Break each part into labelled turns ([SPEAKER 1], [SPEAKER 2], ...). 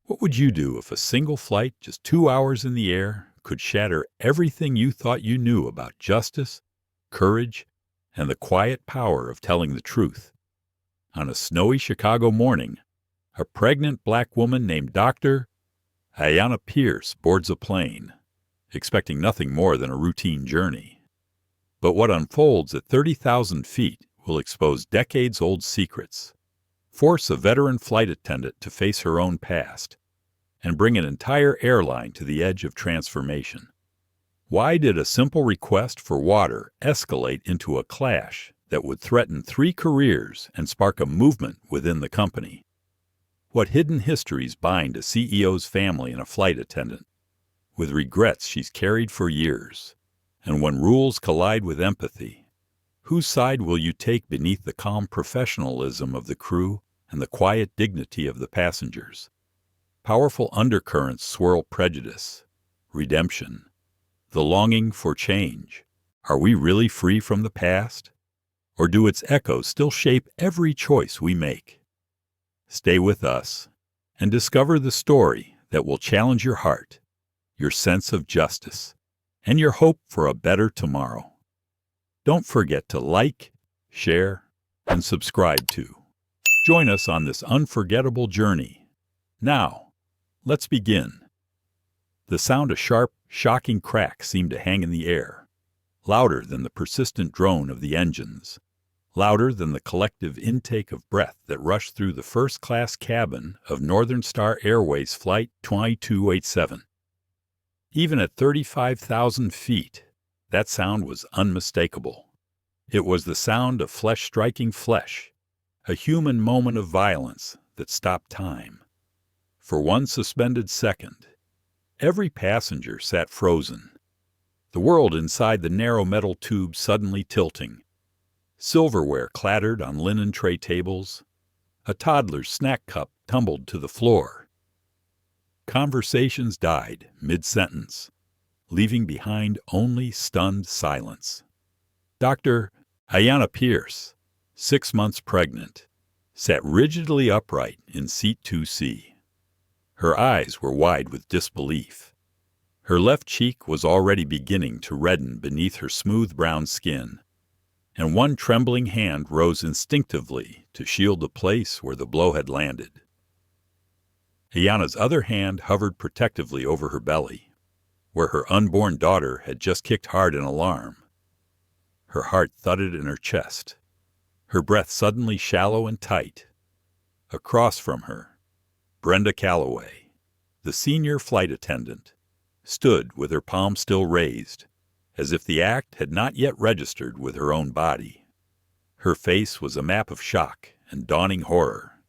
[SPEAKER 1] What would you do if a single flight, just 2 hours in the air, could shatter everything you thought you knew about justice, courage, and the quiet power of telling the truth? On a snowy Chicago morning, a pregnant black woman named Dr. Ayanna Pierce boards a plane, expecting nothing more than a routine journey. But what unfolds at 30,000 feet will expose decades-old secrets, force a veteran flight attendant to face her own past, and bring an entire airline to the edge of transformation. Why did a simple request for water escalate into a clash that would threaten 3 careers and spark a movement within the company? What hidden histories bind a CEO's family and a flight attendant, with regrets she's carried for years? And when rules collide with empathy, whose side will you take beneath the calm professionalism of the crew and the quiet dignity of the passengers? Powerful undercurrents swirl prejudice, redemption, the longing for change. Are we really free from the past? Or do its echoes still shape every choice we make? Stay with us and discover the story that will challenge your heart, your sense of justice, and your hope for a better tomorrow. Don't forget to like, share, and subscribe too. Join us on this unforgettable journey. Now, let's begin. The sound of sharp, shocking cracks seemed to hang in the air, louder than the persistent drone of the engines, louder than the collective intake of breath that rushed through the first-class cabin of Northern Star Airways Flight 2287. Even at 35,000 feet, that sound was unmistakable. It was the sound of flesh striking flesh, a human moment of violence that stopped time. For one suspended second, every passenger sat frozen, the world inside the narrow metal tube suddenly tilting. Silverware clattered on linen tray tables. A toddler's snack cup tumbled to the floor. Conversations died mid-sentence, leaving behind only stunned silence. Dr. Ayanna Pierce, 6 months pregnant, sat rigidly upright in seat 2C. Her eyes were wide with disbelief. Her left cheek was already beginning to redden beneath her smooth brown skin, and one trembling hand rose instinctively to shield the place where the blow had landed. Ayanna's other hand hovered protectively over her belly, where her unborn daughter had just kicked hard in alarm. Her heart thudded in her chest, her breath suddenly shallow and tight. Across from her, Brenda Calloway, the senior flight attendant, stood with her palm still raised, as if the act had not yet registered with her own body. Her face was a map of shock and dawning horror,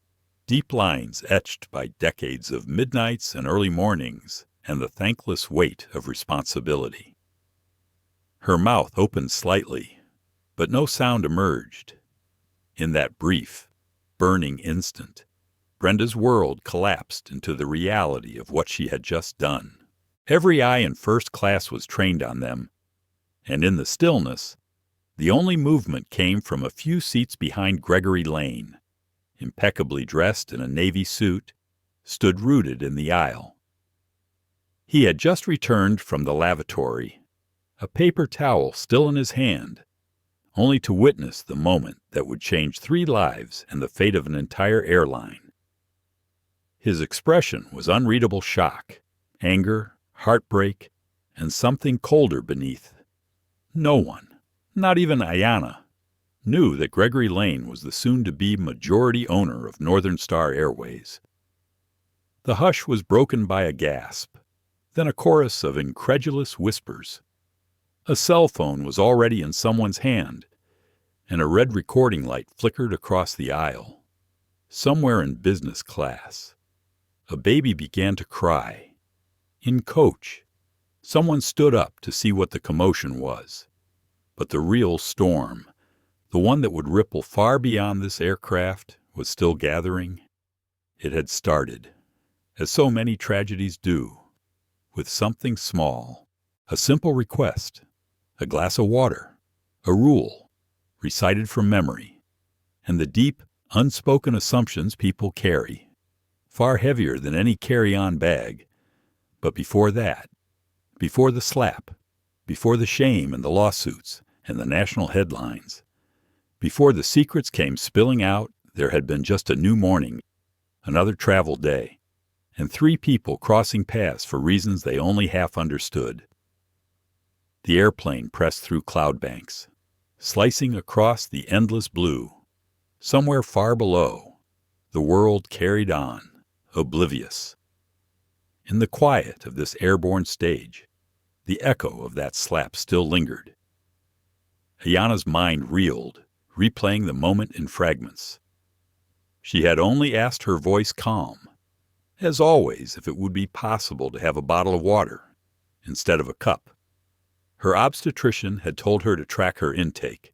[SPEAKER 1] deep lines etched by decades of midnights and early mornings and the thankless weight of responsibility. Her mouth opened slightly, but no sound emerged. In that brief, burning instant, Brenda's world collapsed into the reality of what she had just done. Every eye in first class was trained on them, and in the stillness, the only movement came from a few seats behind Gregory Lane, impeccably dressed in a navy suit, stood rooted in the aisle. He had just returned from the lavatory, a paper towel still in his hand, only to witness the moment that would change 3 lives and the fate of an entire airline. His expression was unreadable shock, anger, heartbreak, and something colder beneath. No one, not even Ayanna, knew that Gregory Lane was the soon-to-be majority owner of Northern Star Airways. The hush was broken by a gasp, then a chorus of incredulous whispers. A cell phone was already in someone's hand, and a red recording light flickered across the aisle. Somewhere in business class, a baby began to cry. In coach, someone stood up to see what the commotion was. But the real storm, the one that would ripple far beyond this aircraft, was still gathering. It had started, as so many tragedies do, with something small, a simple request, a glass of water, a rule, recited from memory, and the deep, unspoken assumptions people carry. far heavier than any carry-on bag. But before that, before the slap, before the shame and the lawsuits and the national headlines, before the secrets came spilling out, there had been just a new morning, another travel day, and 3 people crossing paths for reasons they only half understood. The airplane pressed through cloud banks, slicing across the endless blue. Somewhere far below, the world carried on, oblivious. In the quiet of this airborne stage, the echo of that slap still lingered. Ayanna's mind reeled, replaying the moment in fragments. She had only asked her voice calm, as always, if it would be possible to have a bottle of water instead of a cup. Her obstetrician had told her to track her intake.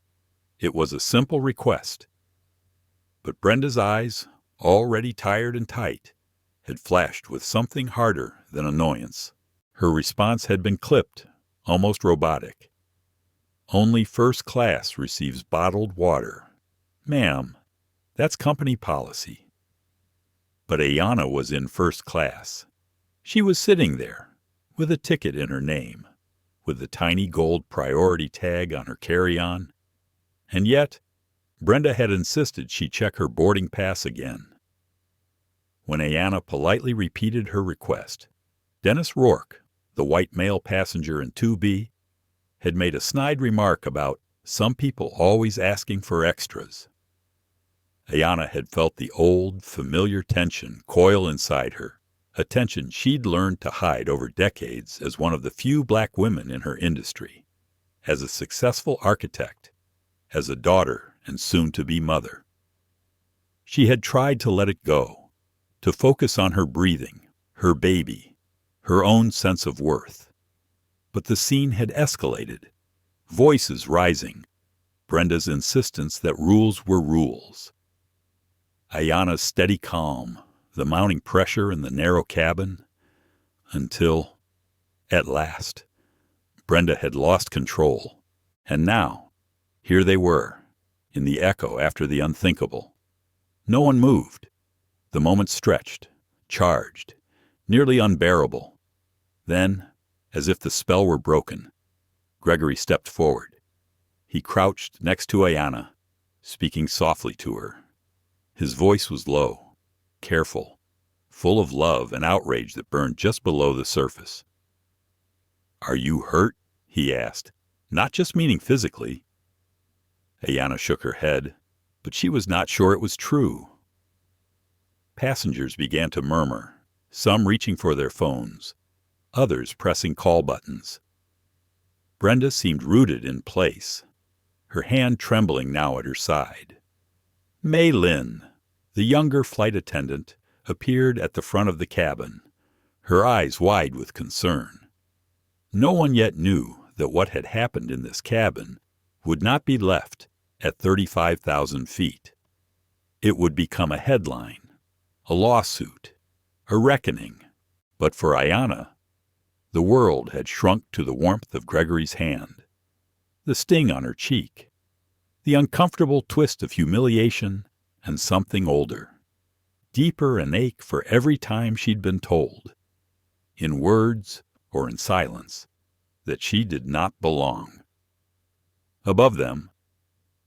[SPEAKER 1] It was a simple request. But Brenda's eyes, already tired and tight, had flashed with something harder than annoyance. Her response had been clipped, almost robotic. Only first class receives bottled water. Ma'am, that's company policy. But Ayanna was in first class. She was sitting there, with a ticket in her name, with the tiny gold priority tag on her carry-on. And yet, Brenda had insisted she check her boarding pass again. When Ayanna politely repeated her request, Dennis Rourke, the white male passenger in 2B, had made a snide remark about some people always asking for extras. Ayanna had felt the old, familiar tension coil inside her, a tension she'd learned to hide over decades as one of the few black women in her industry, as a successful architect, as a daughter and soon-to-be mother. She had tried to let it go, to focus on her breathing, her baby, her own sense of worth. But the scene had escalated, voices rising, Brenda's insistence that rules were rules. Ayanna's steady calm, the mounting pressure in the narrow cabin, until, at last, Brenda had lost control. And now, here they were, in the echo after the unthinkable. No one moved. The moment stretched, charged, nearly unbearable. Then, as if the spell were broken, Gregory stepped forward. He crouched next to Ayanna, speaking softly to her. His voice was low, careful, full of love and outrage that burned just below the surface. "Are you hurt?" he asked, not just meaning physically. Ayanna shook her head, but she was not sure it was true. Passengers began to murmur, some reaching for their phones, others pressing call buttons. Brenda seemed rooted in place, her hand trembling now at her side. Mei Lin, the younger flight attendant, appeared at the front of the cabin, her eyes wide with concern. No one yet knew that what had happened in this cabin would not be left at 35,000 feet. It would become a headline, a lawsuit, a reckoning. But for Ayanna, the world had shrunk to the warmth of Gregory's hand, the sting on her cheek, the uncomfortable twist of humiliation, and something older, deeper an ache for every time she'd been told, in words or in silence, that she did not belong. Above them,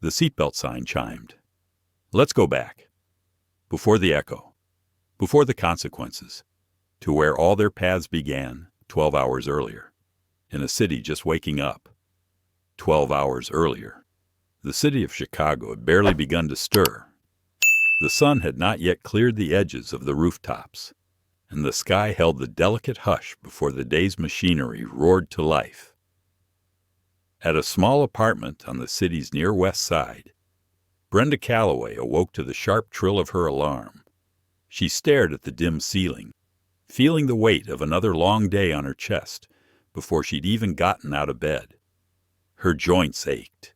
[SPEAKER 1] the seatbelt sign chimed. Let's go back, before the echo, before the consequences, to where all their paths began 12 hours earlier, in a city just waking up. 12 hours earlier, the city of Chicago had barely begun to stir. The sun had not yet cleared the edges of the rooftops, and the sky held the delicate hush before the day's machinery roared to life. At a small apartment on the city's near west side, Brenda Calloway awoke to the sharp trill of her alarm. She stared at the dim ceiling, feeling the weight of another long day on her chest before she'd even gotten out of bed. Her joints ached.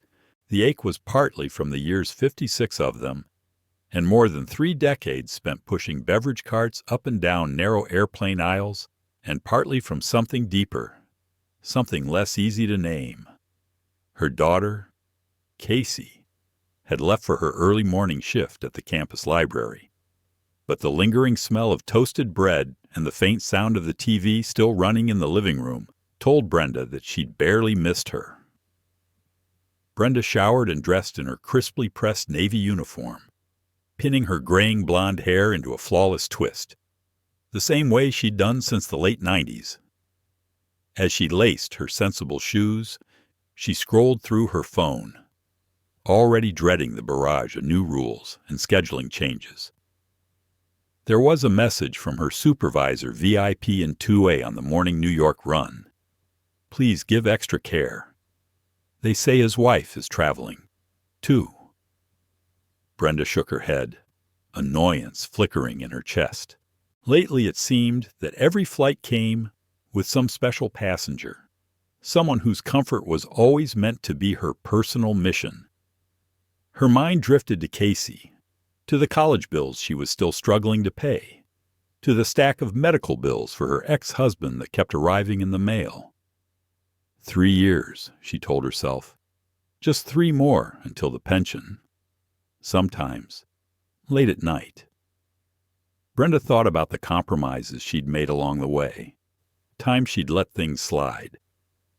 [SPEAKER 1] The ache was partly from the years 56 of them, and more than 3 decades spent pushing beverage carts up and down narrow airplane aisles, and partly from something deeper, something less easy to name. Her daughter, Casey, had left for her early morning shift at the campus library. but the lingering smell of toasted bread and the faint sound of the TV still running in the living room told Brenda that she'd barely missed her. Brenda showered and dressed in her crisply pressed navy uniform, pinning her graying blonde hair into a flawless twist, the same way she'd done since the late 90s. As she laced her sensible shoes, she scrolled through her phone, already dreading the barrage of new rules and scheduling changes. There was a message from her supervisor VIP in 2A on the morning New York run. Please give extra care. They say his wife is traveling, too. Brenda shook her head, annoyance flickering in her chest. Lately it seemed that every flight came with some special passenger, someone whose comfort was always meant to be her personal mission. Her mind drifted to Casey, to the college bills she was still struggling to pay, to the stack of medical bills for her ex-husband that kept arriving in the mail. 3 years, she told herself. Just 3 more until the pension. Sometimes, late at night. Brenda thought about the compromises she'd made along the way. Times she'd let things slide.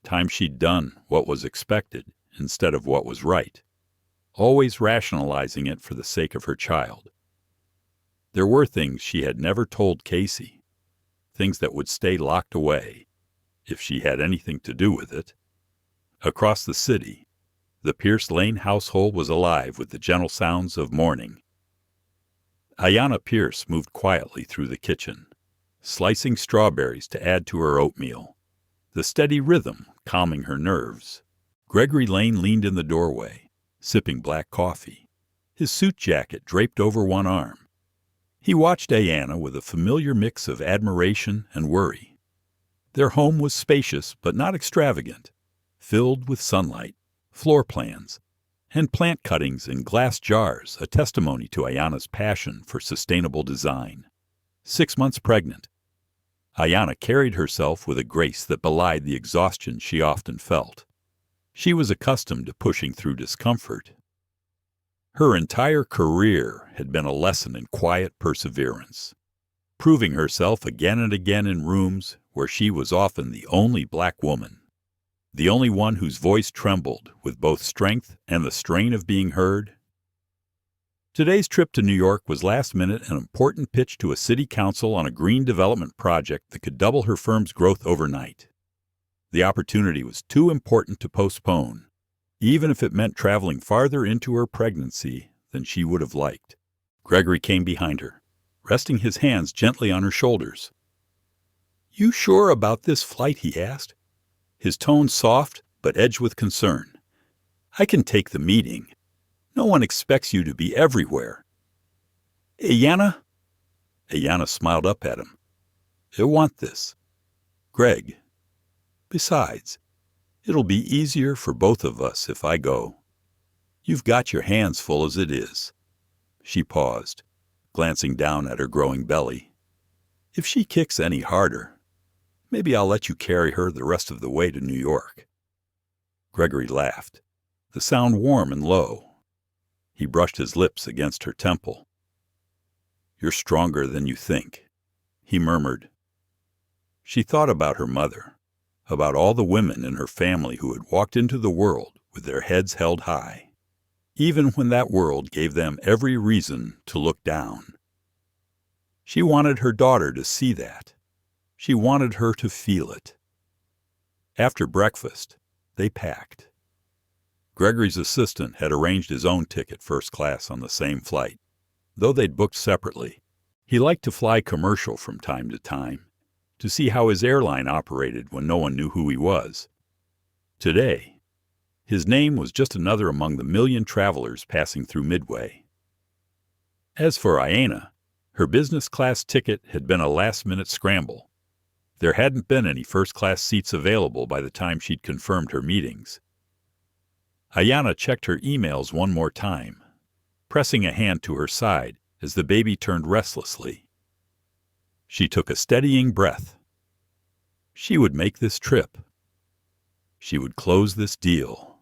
[SPEAKER 1] Times she'd done what was expected instead of what was right, always rationalizing it for the sake of her child. There were things she had never told Casey, things that would stay locked away, if she had anything to do with it. Across the city, the Pierce Lane household was alive with the gentle sounds of morning. Ayanna Pierce moved quietly through the kitchen, slicing strawberries to add to her oatmeal, the steady rhythm calming her nerves. Gregory Lane leaned in the doorway, sipping black coffee, his suit jacket draped over one arm. He watched Ayanna with a familiar mix of admiration and worry. Their home was spacious but not extravagant, filled with sunlight, floor plans, and plant cuttings in glass jars, a testimony to Ayanna's passion for sustainable design. 6 months pregnant, Ayanna carried herself with a grace that belied the exhaustion she often felt. She was accustomed to pushing through discomfort. Her entire career had been a lesson in quiet perseverance, proving herself again and again in rooms where she was often the only black woman, the only one whose voice trembled with both strength and the strain of being heard. Today's trip to New York was last minute an important pitch to a city council on a green development project that could double her firm's growth overnight. The opportunity was too important to postpone, even if it meant traveling farther into her pregnancy than she would have liked. Gregory came behind her, resting his hands gently on her shoulders. "You sure about this flight?" he asked, his tone soft but edged with concern. "I can take the meeting. No one expects you to be everywhere." "Ayanna?" Ayanna smiled up at him. "I want this. Greg. Besides, it'll be easier for both of us if I go. You've got your hands full as it is." She paused, glancing down at her growing belly. "If she kicks any harder, maybe I'll let you carry her the rest of the way to New York." Gregory laughed, the sound warm and low. He brushed his lips against her temple. "You're stronger than you think," he murmured. She thought about her mother, about all the women in her family who had walked into the world with their heads held high, even when that world gave them every reason to look down. She wanted her daughter to see that. She wanted her to feel it. After breakfast, they packed. Gregory's assistant had arranged his own ticket first class on the same flight, though they'd booked separately. He liked to fly commercial from time to time, to see how his airline operated when no one knew who he was. Today, his name was just another among the million travelers passing through Midway. As for Ayanna, her business class ticket had been a last-minute scramble. There hadn't been any first-class seats available by the time she'd confirmed her meetings. Ayanna checked her emails one more time, pressing a hand to her side as the baby turned restlessly. She took a steadying breath. She would make this trip. She would close this deal.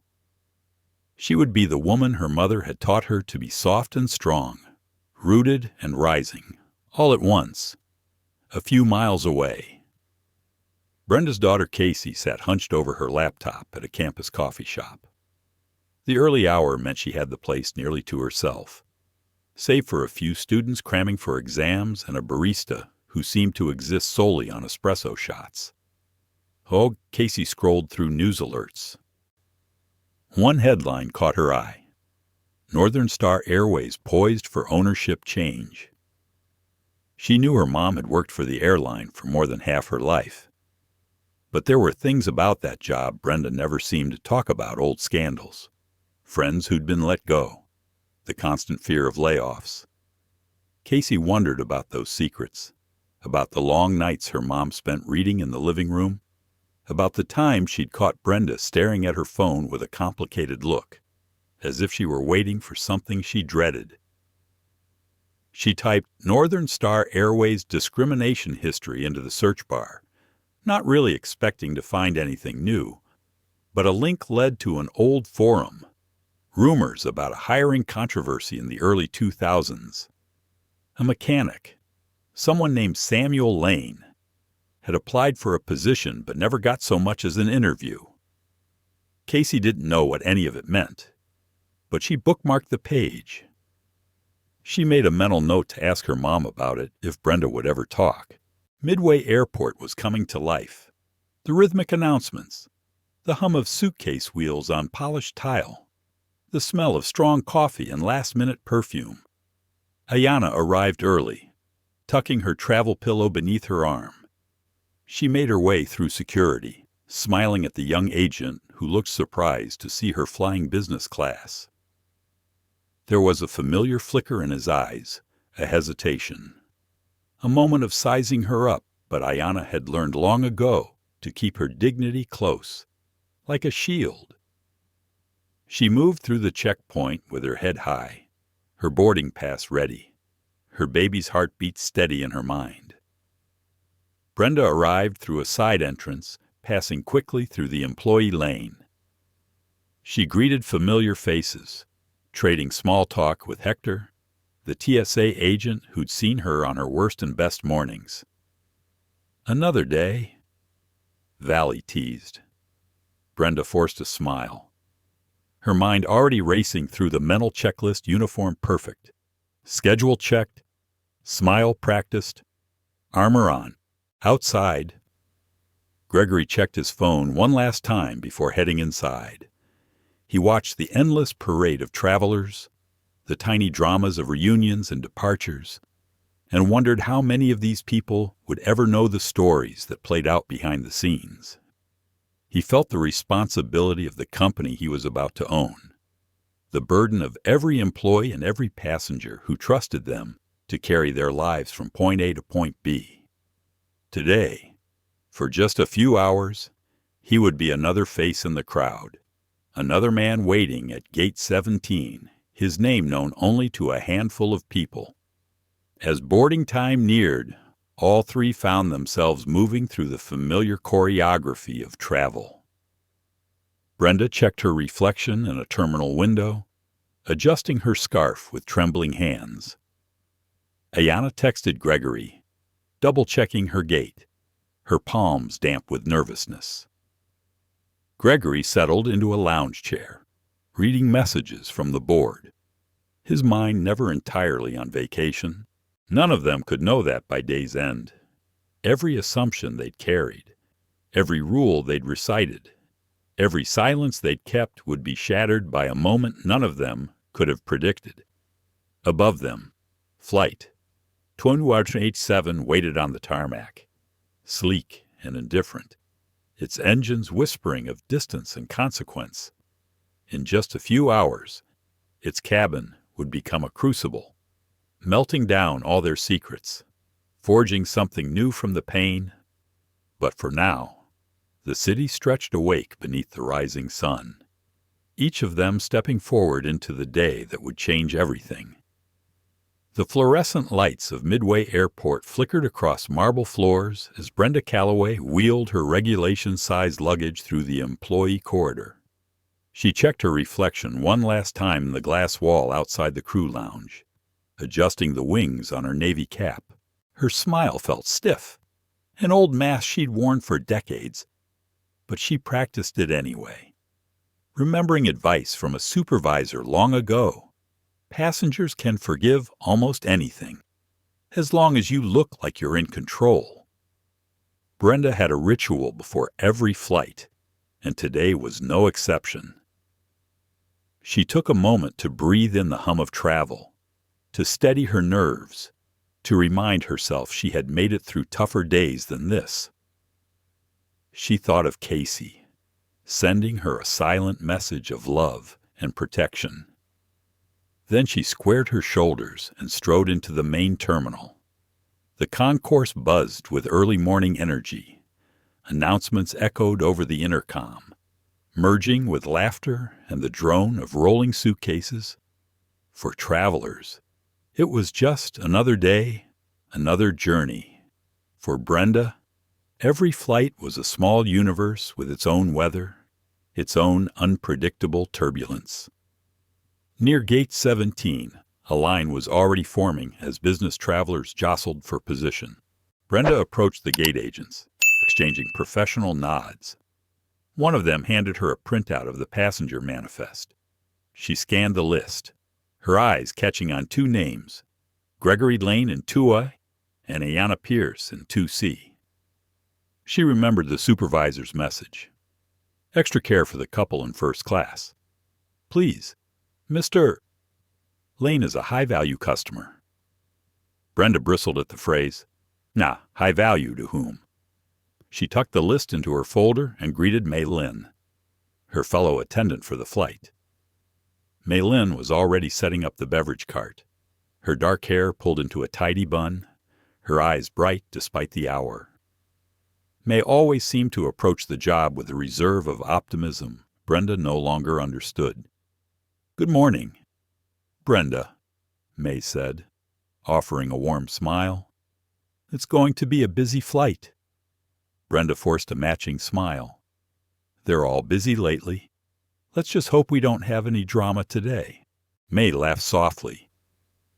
[SPEAKER 1] She would be the woman her mother had taught her to be soft and strong, rooted and rising, all at once, a few miles away. Brenda's daughter Casey sat hunched over her laptop at a campus coffee shop. The early hour meant she had the place nearly to herself, save for a few students cramming for exams and a barista who seemed to exist solely on espresso shots. Oh, Casey scrolled through news alerts. One headline caught her eye. Northern Star Airways poised for ownership change. She knew her mom had worked for the airline for more than half her life. But there were things about that job Brenda never seemed to talk about: old scandals, friends who'd been let go, the constant fear of layoffs. Casey wondered about those secrets, about the long nights her mom spent reading in the living room, about the time she'd caught Brenda staring at her phone with a complicated look, as if she were waiting for something she dreaded. She typed Northern Star Airways discrimination history into the search bar, not really expecting to find anything new, but a link led to an old forum, rumors about a hiring controversy in the early 2000s. A mechanic, someone named Samuel Lane, had applied for a position but never got so much as an interview. Casey didn't know what any of it meant, but she bookmarked the page. She made a mental note to ask her mom about it if Brenda would ever talk. Midway Airport was coming to life. The rhythmic announcements, the hum of suitcase wheels on polished tile, the smell of strong coffee and last-minute perfume. Ayanna arrived early, tucking her travel pillow beneath her arm. She made her way through security, smiling at the young agent who looked surprised to see her flying business class. There was a familiar flicker in his eyes, a hesitation. A moment of sizing her up, but Ayanna had learned long ago to keep her dignity close, like a shield. She moved through the checkpoint with her head high, her boarding pass ready, her baby's heartbeat steady in her mind. Brenda arrived through a side entrance, passing quickly through the employee lane. She greeted familiar faces, trading small talk with Hector, the TSA agent who'd seen her on her worst and best mornings. Another day? Valley teased. Brenda forced a smile, her mind already racing through the mental checklist: uniform perfect, schedule checked, smile practiced, armor on. Outside, Gregory checked his phone one last time before heading inside. He watched the endless parade of travelers, the tiny dramas of reunions and departures, and wondered how many of these people would ever know the stories that played out behind the scenes. He felt the responsibility of the company he was about to own, the burden of every employee and every passenger who trusted them to carry their lives from point A to point B. Today, for just a few hours, he would be another face in the crowd, another man waiting at Gate 17, his name known only to a handful of people. As boarding time neared, all three found themselves moving through the familiar choreography of travel. Brenda checked her reflection in a terminal window, adjusting her scarf with trembling hands. Ayanna texted Gregory, double-checking her gait, her palms damp with nervousness. Gregory settled into a lounge chair, reading messages from the board, his mind never entirely on vacation. None of them could know that by day's end. Every assumption they'd carried, every rule they'd recited, every silence they'd kept would be shattered by a moment none of them could have predicted. Above them, flight 2187 waited on the tarmac, sleek and indifferent, its engines whispering of distance and consequence. In just a few hours, its cabin would become a crucible, melting down all their secrets, forging something new from the pain. But for now, the city stretched awake beneath the rising sun, each of them stepping forward into the day that would change everything. The fluorescent lights of Midway Airport flickered across marble floors as Brenda Calloway wheeled her regulation-sized luggage through the employee corridor. She checked her reflection one last time in the glass wall outside the crew lounge, adjusting the wings on her navy cap. Her smile felt stiff, an old mask she'd worn for decades, but she practiced it anyway. Remembering advice from a supervisor long ago, passengers can forgive almost anything, as long as you look like you're in control. Brenda had a ritual before every flight, and today was no exception. She took a moment to breathe in the hum of travel, to steady her nerves, to remind herself she had made it through tougher days than this. She thought of Casey, sending her a silent message of love and protection. Then she squared her shoulders and strode into the main terminal. The concourse buzzed with early morning energy. Announcements echoed over the intercom, merging with laughter and the drone of rolling suitcases. For travelers, it was just another day, another journey. For Brenda, every flight was a small universe with its own weather, its own unpredictable turbulence. Near Gate 17, a line was already forming as business travelers jostled for position. Brenda approached the gate agents, exchanging professional nods. One of them handed her a printout of the passenger manifest. She scanned the list, her eyes catching on two names, Gregory Lane in 2A and Ayanna Pierce in 2C. She remembered the supervisor's message. Extra care for the couple in first class. Please, Mr. Lane is a high-value customer. Brenda bristled at the phrase. Nah, high value to whom? She tucked the list into her folder and greeted Mei Lin, her fellow attendant for the flight. Mei Lin was already setting up the beverage cart, her dark hair pulled into a tidy bun, her eyes bright despite the hour. Mei always seemed to approach the job with a reserve of optimism Brenda no longer understood. Good morning, Brenda, Mei said, offering a warm smile. It's going to be a busy flight. Brenda forced a matching smile. They're all busy lately. Let's just hope we don't have any drama today. Mei laughed softly,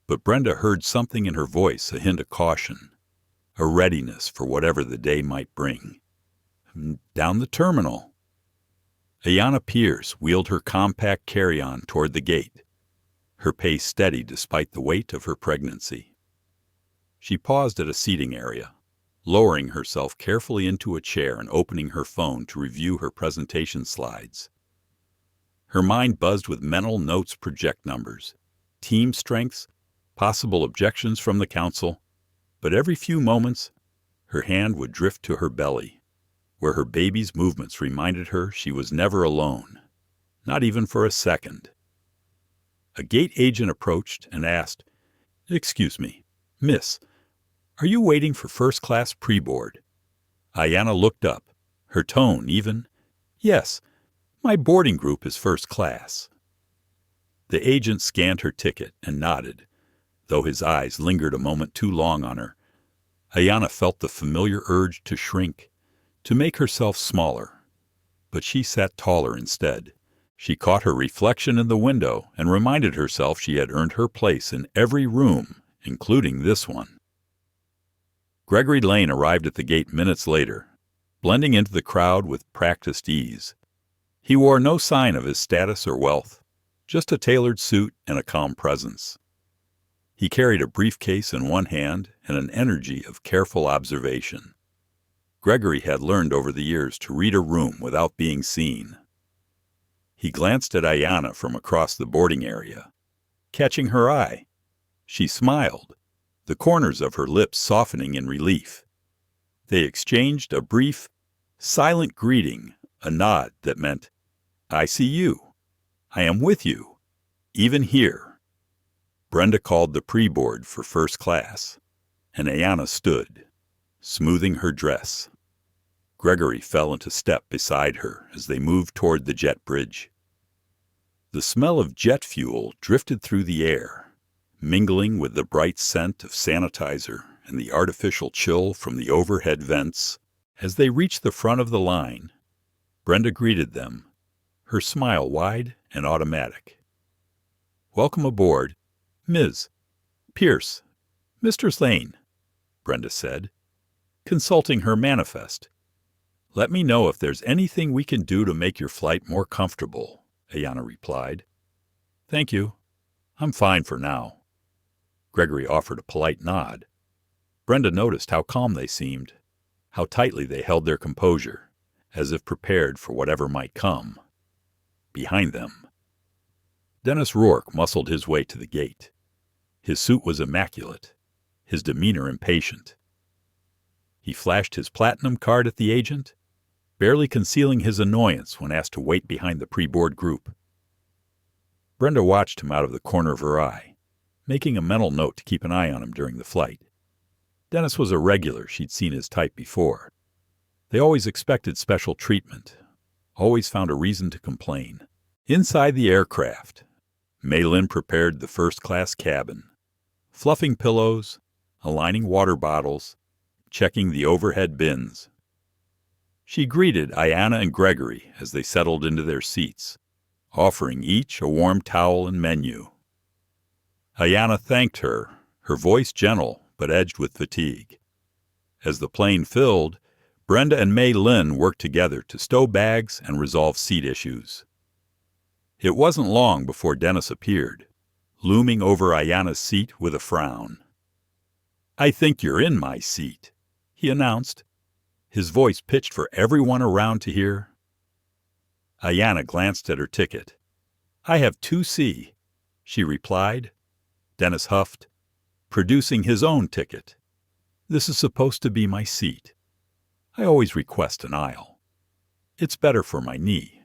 [SPEAKER 1] but Brenda heard something in her voice, a hint of caution, a readiness for whatever the day might bring. Down the terminal. Ayanna Pierce wheeled her compact carry-on toward the gate, her pace steady despite the weight of her pregnancy. She paused at a seating area, lowering herself carefully into a chair and opening her phone to review her presentation slides. Her mind buzzed with mental notes, project numbers, team strengths, possible objections from the council, but every few moments, her hand would drift to her belly, where her baby's movements reminded her she was never alone, not even for a second. A gate agent approached and asked, "Excuse me, miss, are you waiting for first-class pre-board?" Ayanna looked up, her tone even. "Yes, my boarding group is first class." The agent scanned her ticket and nodded, though his eyes lingered a moment too long on her. Ayanna felt the familiar urge to shrink, to make herself smaller, but she sat taller instead. She caught her reflection in the window and reminded herself she had earned her place in every room, including this one. Gregory Lane arrived at the gate minutes later, blending into the crowd with practiced ease. He wore no sign of his status or wealth, just a tailored suit and a calm presence. He carried a briefcase in one hand and an energy of careful observation. Gregory had learned over the years to read a room without being seen. He glanced at Ayanna from across the boarding area, catching her eye. She smiled, the corners of her lips softening in relief. They exchanged a brief, silent greeting, a nod that meant, "I see you. I am with you, even here." Brenda called the pre-board for first class, and Ayanna stood, smoothing her dress. Gregory fell into step beside her as they moved toward the jet bridge. The smell of jet fuel drifted through the air, mingling with the bright scent of sanitizer and the artificial chill from the overhead vents. As they reached the front of the line, Brenda greeted them, her smile wide and automatic. "Welcome aboard, Ms. Pierce, Mr. Lane." Brenda said, consulting her manifest. Let me know if there's anything we can do to make your flight more comfortable, Ayanna replied. Thank you. I'm fine for now. Gregory offered a polite nod. Brenda noticed how calm they seemed, how tightly they held their composure, as if prepared for whatever might come. Behind them, Dennis Rourke muscled his way to the gate. His suit was immaculate, his demeanor impatient. He flashed his platinum card at the agent, barely concealing his annoyance when asked to wait behind the pre-board group. Brenda watched him out of the corner of her eye, making a mental note to keep an eye on him during the flight. Dennis was a regular. She'd seen his type before. They always expected special treatment, always found a reason to complain. Inside the aircraft, Mei Lin prepared the first-class cabin, fluffing pillows, aligning water bottles, checking the overhead bins. She greeted Ayanna and Gregory as they settled into their seats, offering each a warm towel and menu. Ayanna thanked her, her voice gentle but edged with fatigue. As the plane filled, Brenda and Mei Lin worked together to stow bags and resolve seat issues. It wasn't long before Dennis appeared, looming over Ayanna's seat with a frown. I think you're in my seat, he announced, his voice pitched for everyone around to hear. Ayanna glanced at her ticket. I have 2C, she replied. Dennis huffed, producing his own ticket. This is supposed to be my seat. I always request an aisle. It's better for my knee.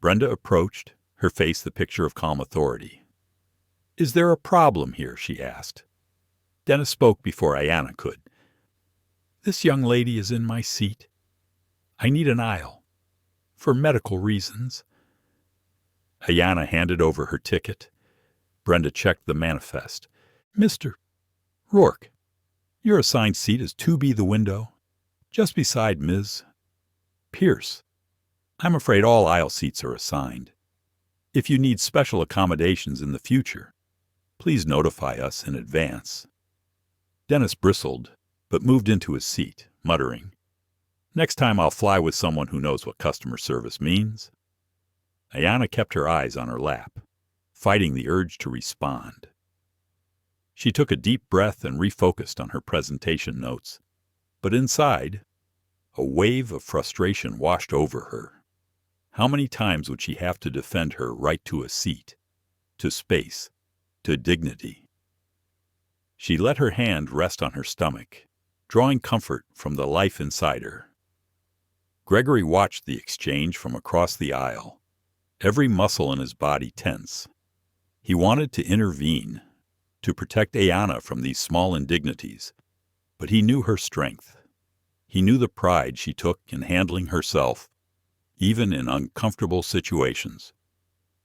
[SPEAKER 1] Brenda approached, her face the picture of calm authority. Is there a problem here? She asked. Dennis spoke before Ayanna could. This young lady is in my seat. I need an aisle. For medical reasons. Ayanna handed over her ticket. Brenda checked the manifest. Mr. Rourke, your assigned seat is 2B the window, just beside Ms. Pierce. I'm afraid all aisle seats are assigned. If you need special accommodations in the future, please notify us in advance. Dennis bristled, but moved into his seat, muttering, Next time I'll fly with someone who knows what customer service means. Ayanna kept her eyes on her lap, fighting the urge to respond. She took a deep breath and refocused on her presentation notes, but inside, a wave of frustration washed over her. How many times would she have to defend her right to a seat, to space, to dignity? She let her hand rest on her stomach, drawing comfort from the life inside her. Gregory watched the exchange from across the aisle, every muscle in his body tense. He wanted to intervene, to protect Ayanna from these small indignities, but he knew her strength. He knew the pride she took in handling herself, even in uncomfortable situations.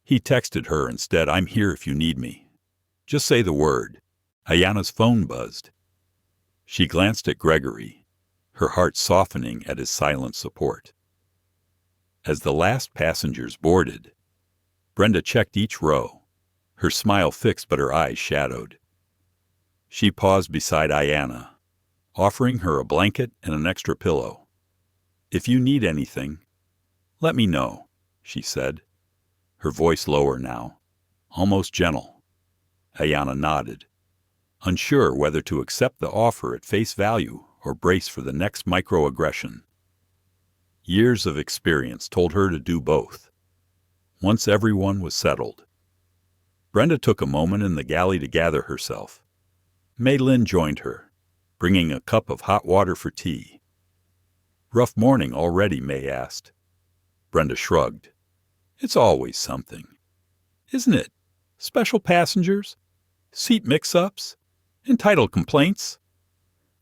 [SPEAKER 1] He texted her instead, I'm here if you need me. Just say the word. Ayanna's phone buzzed. She glanced at Gregory, her heart softening at his silent support. As the last passengers boarded, Brenda checked each row, her smile fixed but her eyes shadowed. She paused beside Ayanna, offering her a blanket and an extra pillow. If you need anything, let me know, she said, her voice lower now, almost gentle. Ayanna nodded, unsure whether to accept the offer at face value or brace for the next microaggression. Years of experience told her to do both. Once everyone was settled, Brenda took a moment in the galley to gather herself. Mei Lin joined her, bringing a cup of hot water for tea. Rough morning already, Mei asked. Brenda shrugged. It's always something. Isn't it? Special passengers? Seat mix-ups? Entitled complaints?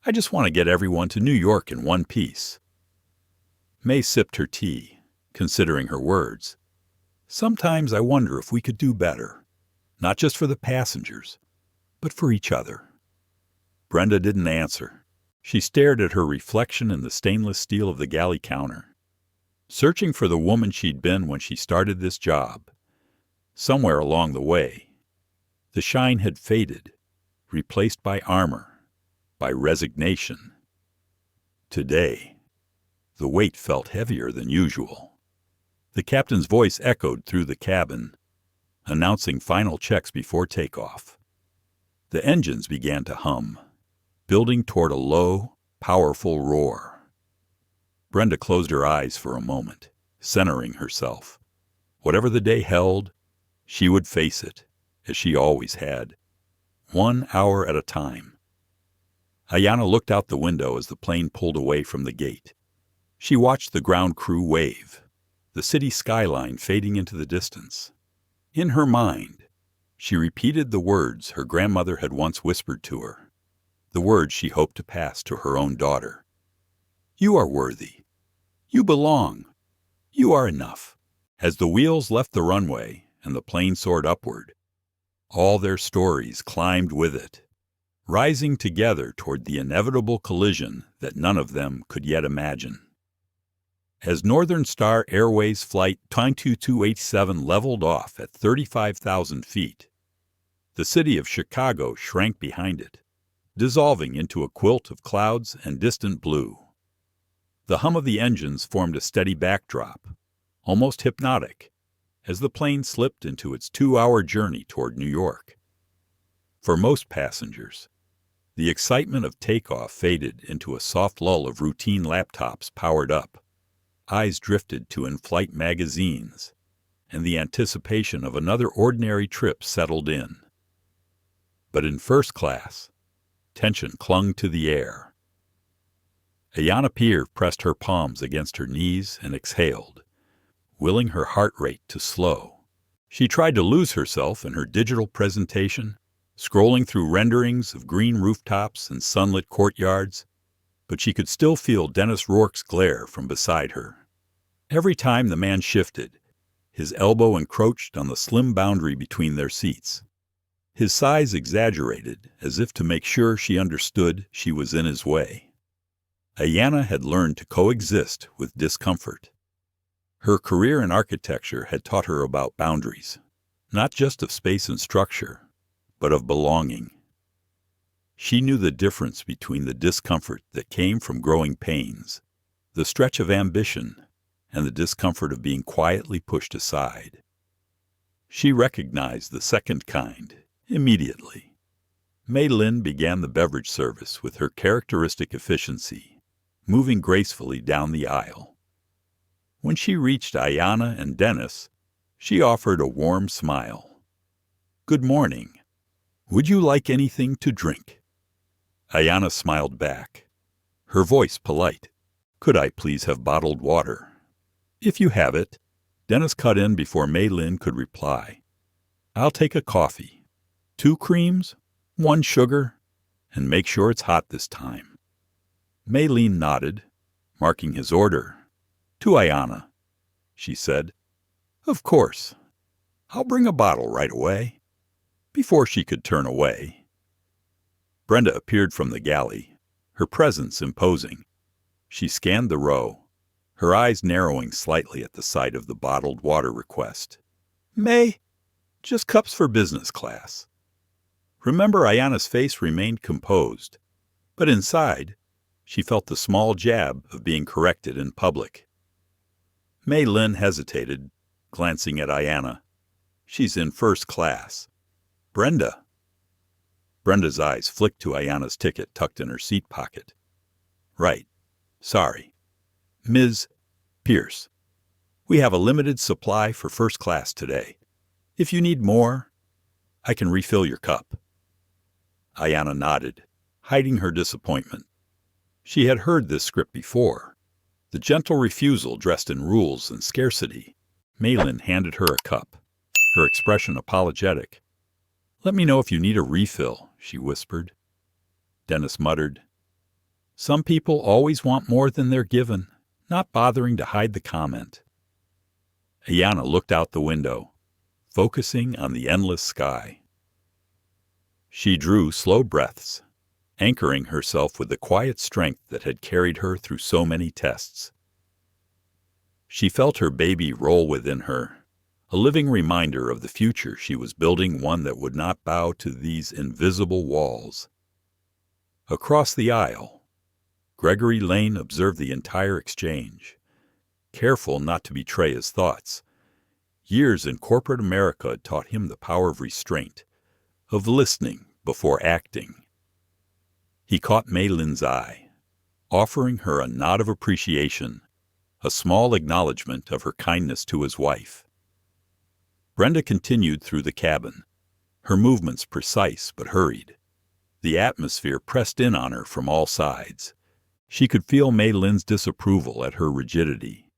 [SPEAKER 1] I just want to get everyone to New York in one piece. Mei sipped her tea, considering her words. Sometimes I wonder if we could do better, not just for the passengers, but for each other. Brenda didn't answer. She stared at her reflection in the stainless steel of the galley counter, searching for the woman she'd been when she started this job. Somewhere along the way, the shine had faded, replaced by armor, by resignation. Today, the weight felt heavier than usual. The captain's voice echoed through the cabin, announcing final checks before takeoff. The engines began to hum, building toward a low, powerful roar. Brenda closed her eyes for a moment, centering herself. Whatever the day held, she would face it, as she always had, 1 hour at a time. Ayanna looked out the window as the plane pulled away from the gate. She watched the ground crew wave, the city skyline fading into the distance. In her mind, she repeated the words her grandmother had once whispered to her, the words she hoped to pass to her own daughter. "You are worthy. You belong. You are enough." As the wheels left the runway and the plane soared upward, all their stories climbed with it, rising together toward the inevitable collision that none of them could yet imagine. As Northern Star Airways Flight 92287 leveled off at 35,000 feet, the city of Chicago shrank behind it, dissolving into a quilt of clouds and distant blue. The hum of the engines formed a steady backdrop, almost hypnotic, as the plane slipped into its 2-hour journey toward New York. For most passengers, the excitement of takeoff faded into a soft lull of routine laptops powered up. Eyes drifted to in-flight magazines, and the anticipation of another ordinary trip settled in. But in first class, tension clung to the air. Ayanna Pierce pressed her palms against her knees and exhaled, willing her heart rate to slow. She tried to lose herself in her digital presentation, scrolling through renderings of green rooftops and sunlit courtyards, but she could still feel Dennis Rourke's glare from beside her. Every time the man shifted, his elbow encroached on the slim boundary between their seats. His size exaggerated, as if to make sure she understood she was in his way. Ayanna had learned to coexist with discomfort. Her career in architecture had taught her about boundaries, not just of space and structure, but of belonging. She knew the difference between the discomfort that came from growing pains, the stretch of ambition, and the discomfort of being quietly pushed aside. She recognized the second kind immediately. Mei Lin began the beverage service with her characteristic efficiency, moving gracefully down the aisle. When she reached Ayanna and Dennis, she offered a warm smile. "Good morning. Would you like anything to drink?" Ayanna smiled back, her voice polite. "Could I please have bottled water?" "If you have it." Dennis cut in before Mei Lin could reply. "I'll take a coffee. 2 creams, 1 sugar, and make sure it's hot this time." Mei Lin nodded, marking his order. "To Ayanna," she said. "Of course. I'll bring a bottle right away." Before she could turn away, Brenda appeared from the galley, her presence imposing. She scanned the row, her eyes narrowing slightly at the sight of the bottled water request. "May, just cups for business class." Remember, Ayanna's face remained composed, but inside, she felt the small jab of being corrected in public. Mei Lin hesitated, glancing at Ayanna. "She's in first class. Brenda." Brenda's eyes flicked to Ayanna's ticket tucked in her seat pocket. "Right. Sorry. Ms. Pierce, we have a limited supply for first class today. If you need more, I can refill your cup." Ayanna nodded, hiding her disappointment. She had heard this script before. The gentle refusal dressed in rules and scarcity. Mei Lin handed her a cup, her expression apologetic. "Let me know if you need a refill," she whispered. Dennis muttered, "Some people always want more than they're given," not bothering to hide the comment. Ayanna looked out the window, focusing on the endless sky. She drew slow breaths, anchoring herself with the quiet strength that had carried her through so many tests. She felt her baby roll within her, a living reminder of the future she was building, one that would not bow to these invisible walls. Across the aisle, Gregory Lane observed the entire exchange, careful not to betray his thoughts. Years in corporate America had taught him the power of restraint, of listening before acting. He caught Maylin's eye, offering her a nod of appreciation, a small acknowledgment of her kindness to his wife. Brenda continued through the cabin, her movements precise but hurried. The atmosphere pressed in on her from all sides. She could feel Maylin's disapproval at her rigidity,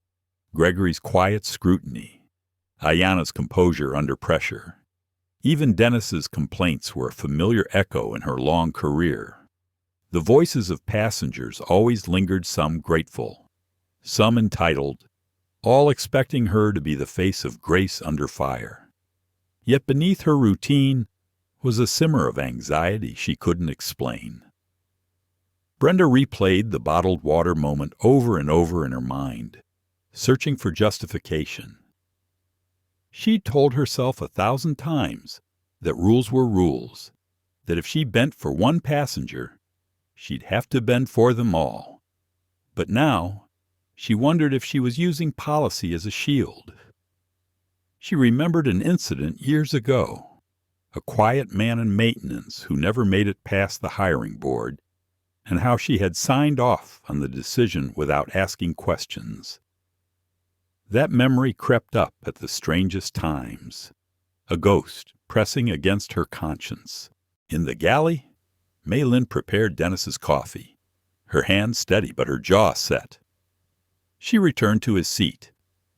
[SPEAKER 1] Gregory's quiet scrutiny, Ayanna's composure under pressure. Even Dennis's complaints were a familiar echo in her long career. The voices of passengers always lingered, some grateful, some entitled, all expecting her to be the face of grace under fire. Yet beneath her routine was a simmer of anxiety she couldn't explain. Brenda replayed the bottled water moment over and over in her mind, searching for justification. She'd told herself 1,000 times that rules were rules, that if she bent for one passenger, she'd have to bend for them all. But now, she wondered if she was using policy as a shield. She remembered an incident years ago, a quiet man in maintenance who never made it past the hiring board, and how she had signed off on the decision without asking questions. That memory crept up at the strangest times, a ghost pressing against her conscience. In the galley, Maylin prepared Dennis's coffee, her hand steady but her jaw set. She returned to his seat,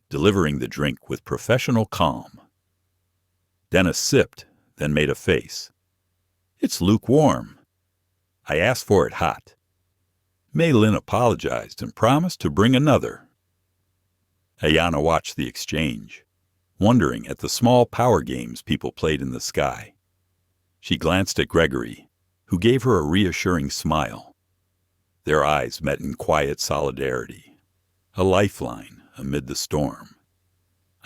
[SPEAKER 1] delivering the drink with professional calm. Dennis sipped, then made a face. "It's lukewarm. I asked for it hot." Maylin apologized and promised to bring another. Ayanna watched the exchange, wondering at the small power games people played in the sky. She glanced at Gregory, who gave her a reassuring smile. Their eyes met in quiet solidarity, a lifeline amid the storm.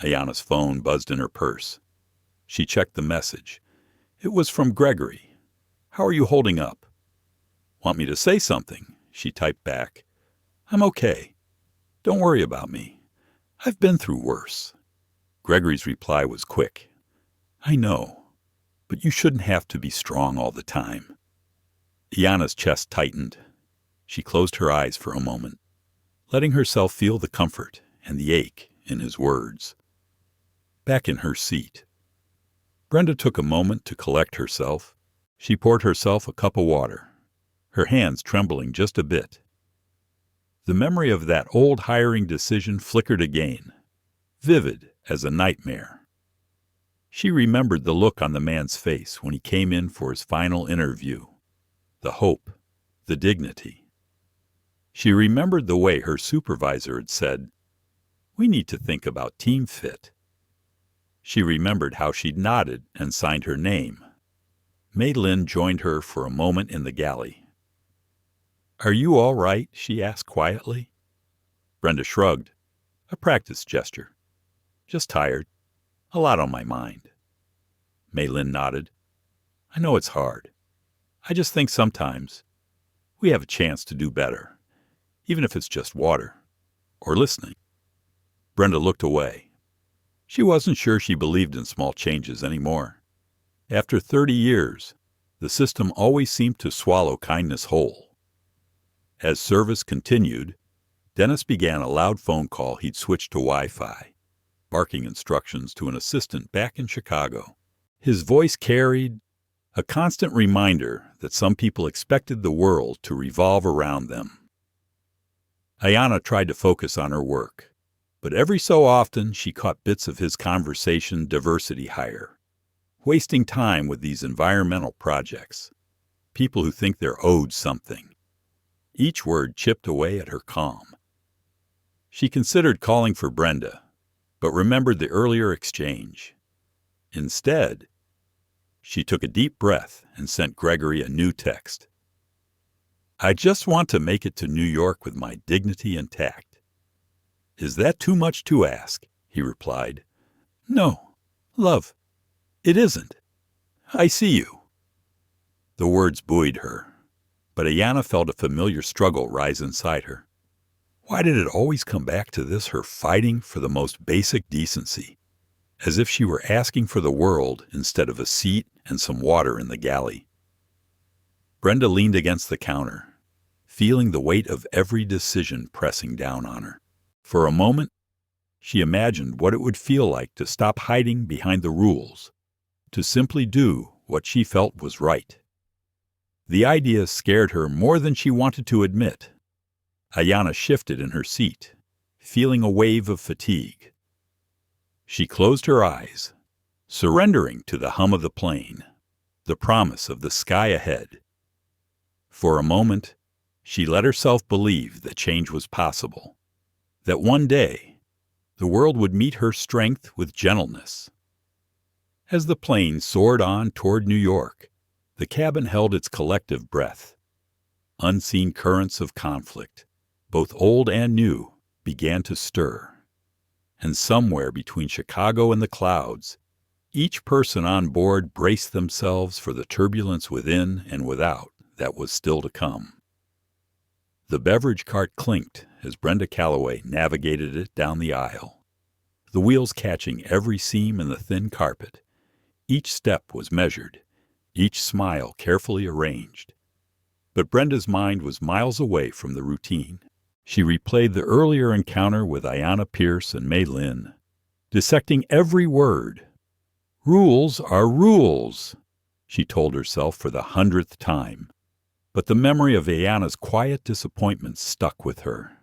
[SPEAKER 1] Ayanna's phone buzzed in her purse. She checked the message. It was from Gregory. "How are you holding up?" "Want me to say something?" she typed back. "I'm okay. Don't worry about me. I've been through worse." Gregory's reply was quick. "I know, but you shouldn't have to be strong all the time." Ayanna's chest tightened. She closed her eyes for a moment, letting herself feel the comfort and the ache in his words. Back in her seat, Brenda took a moment to collect herself. She poured herself a cup of water, her hands trembling just a bit. The memory of that old hiring decision flickered again, vivid as a nightmare. She remembered the look on the man's face when he came in for his final interview, the hope, the dignity. She remembered the way her supervisor had said, "We need to think about team fit." She remembered how she'd nodded and signed her name. Maylin joined her for a moment in the galley. "Are you all right?" she asked quietly. Brenda shrugged, a practiced gesture. "Just tired. A lot on my mind." Maylin nodded. "I know it's hard. I just think sometimes we have a chance to do better, even if it's just water, or listening." Brenda looked away. She wasn't sure she believed in small changes anymore. After 30 years, the system always seemed to swallow kindness whole. As service continued, Dennis began a loud phone call he'd switched to Wi-Fi, barking instructions to an assistant back in Chicago. His voice carried a constant reminder that some people expected the world to revolve around them. Ayanna tried to focus on her work, but every so often she caught bits of his conversation diversity hire, wasting time with these environmental projects, people who think they're owed something. Each word chipped away at her calm. She considered calling for Brenda, but remembered the earlier exchange. Instead, she took a deep breath and sent Gregory a new text. "I just want to make it to New York with my dignity intact." "Is that too much to ask?" he replied. "No, love, it isn't. I see you." The words buoyed her. But Ayanna felt a familiar struggle rise inside her. Why did it always come back to this, her fighting for the most basic decency, as if she were asking for the world instead of a seat and some water in the galley? Brenda leaned against the counter, feeling the weight of every decision pressing down on her. For a moment, she imagined what it would feel like to stop hiding behind the rules, to simply do what she felt was right. The idea scared her more than she wanted to admit. Ayanna shifted in her seat, feeling a wave of fatigue. She closed her eyes, surrendering to the hum of the plane, the promise of the sky ahead. For a moment, she let herself believe that change was possible, that one day the world would meet her strength with gentleness. As the plane soared on toward New York, the cabin held its collective breath. Unseen currents of conflict, both old and new, began to stir. And somewhere between Chicago and the clouds, each person on board braced themselves for the turbulence within and without that was still to come. The beverage cart clinked as Brenda Calloway navigated it down the aisle, the wheels catching every seam in the thin carpet. Each step was measured, each smile carefully arranged. But Brenda's mind was miles away from the routine. She replayed the earlier encounter with Ayanna Pierce and May Lynn, dissecting every word. Rules are rules, she told herself for the 100th time. But the memory of Ayanna's quiet disappointment stuck with her.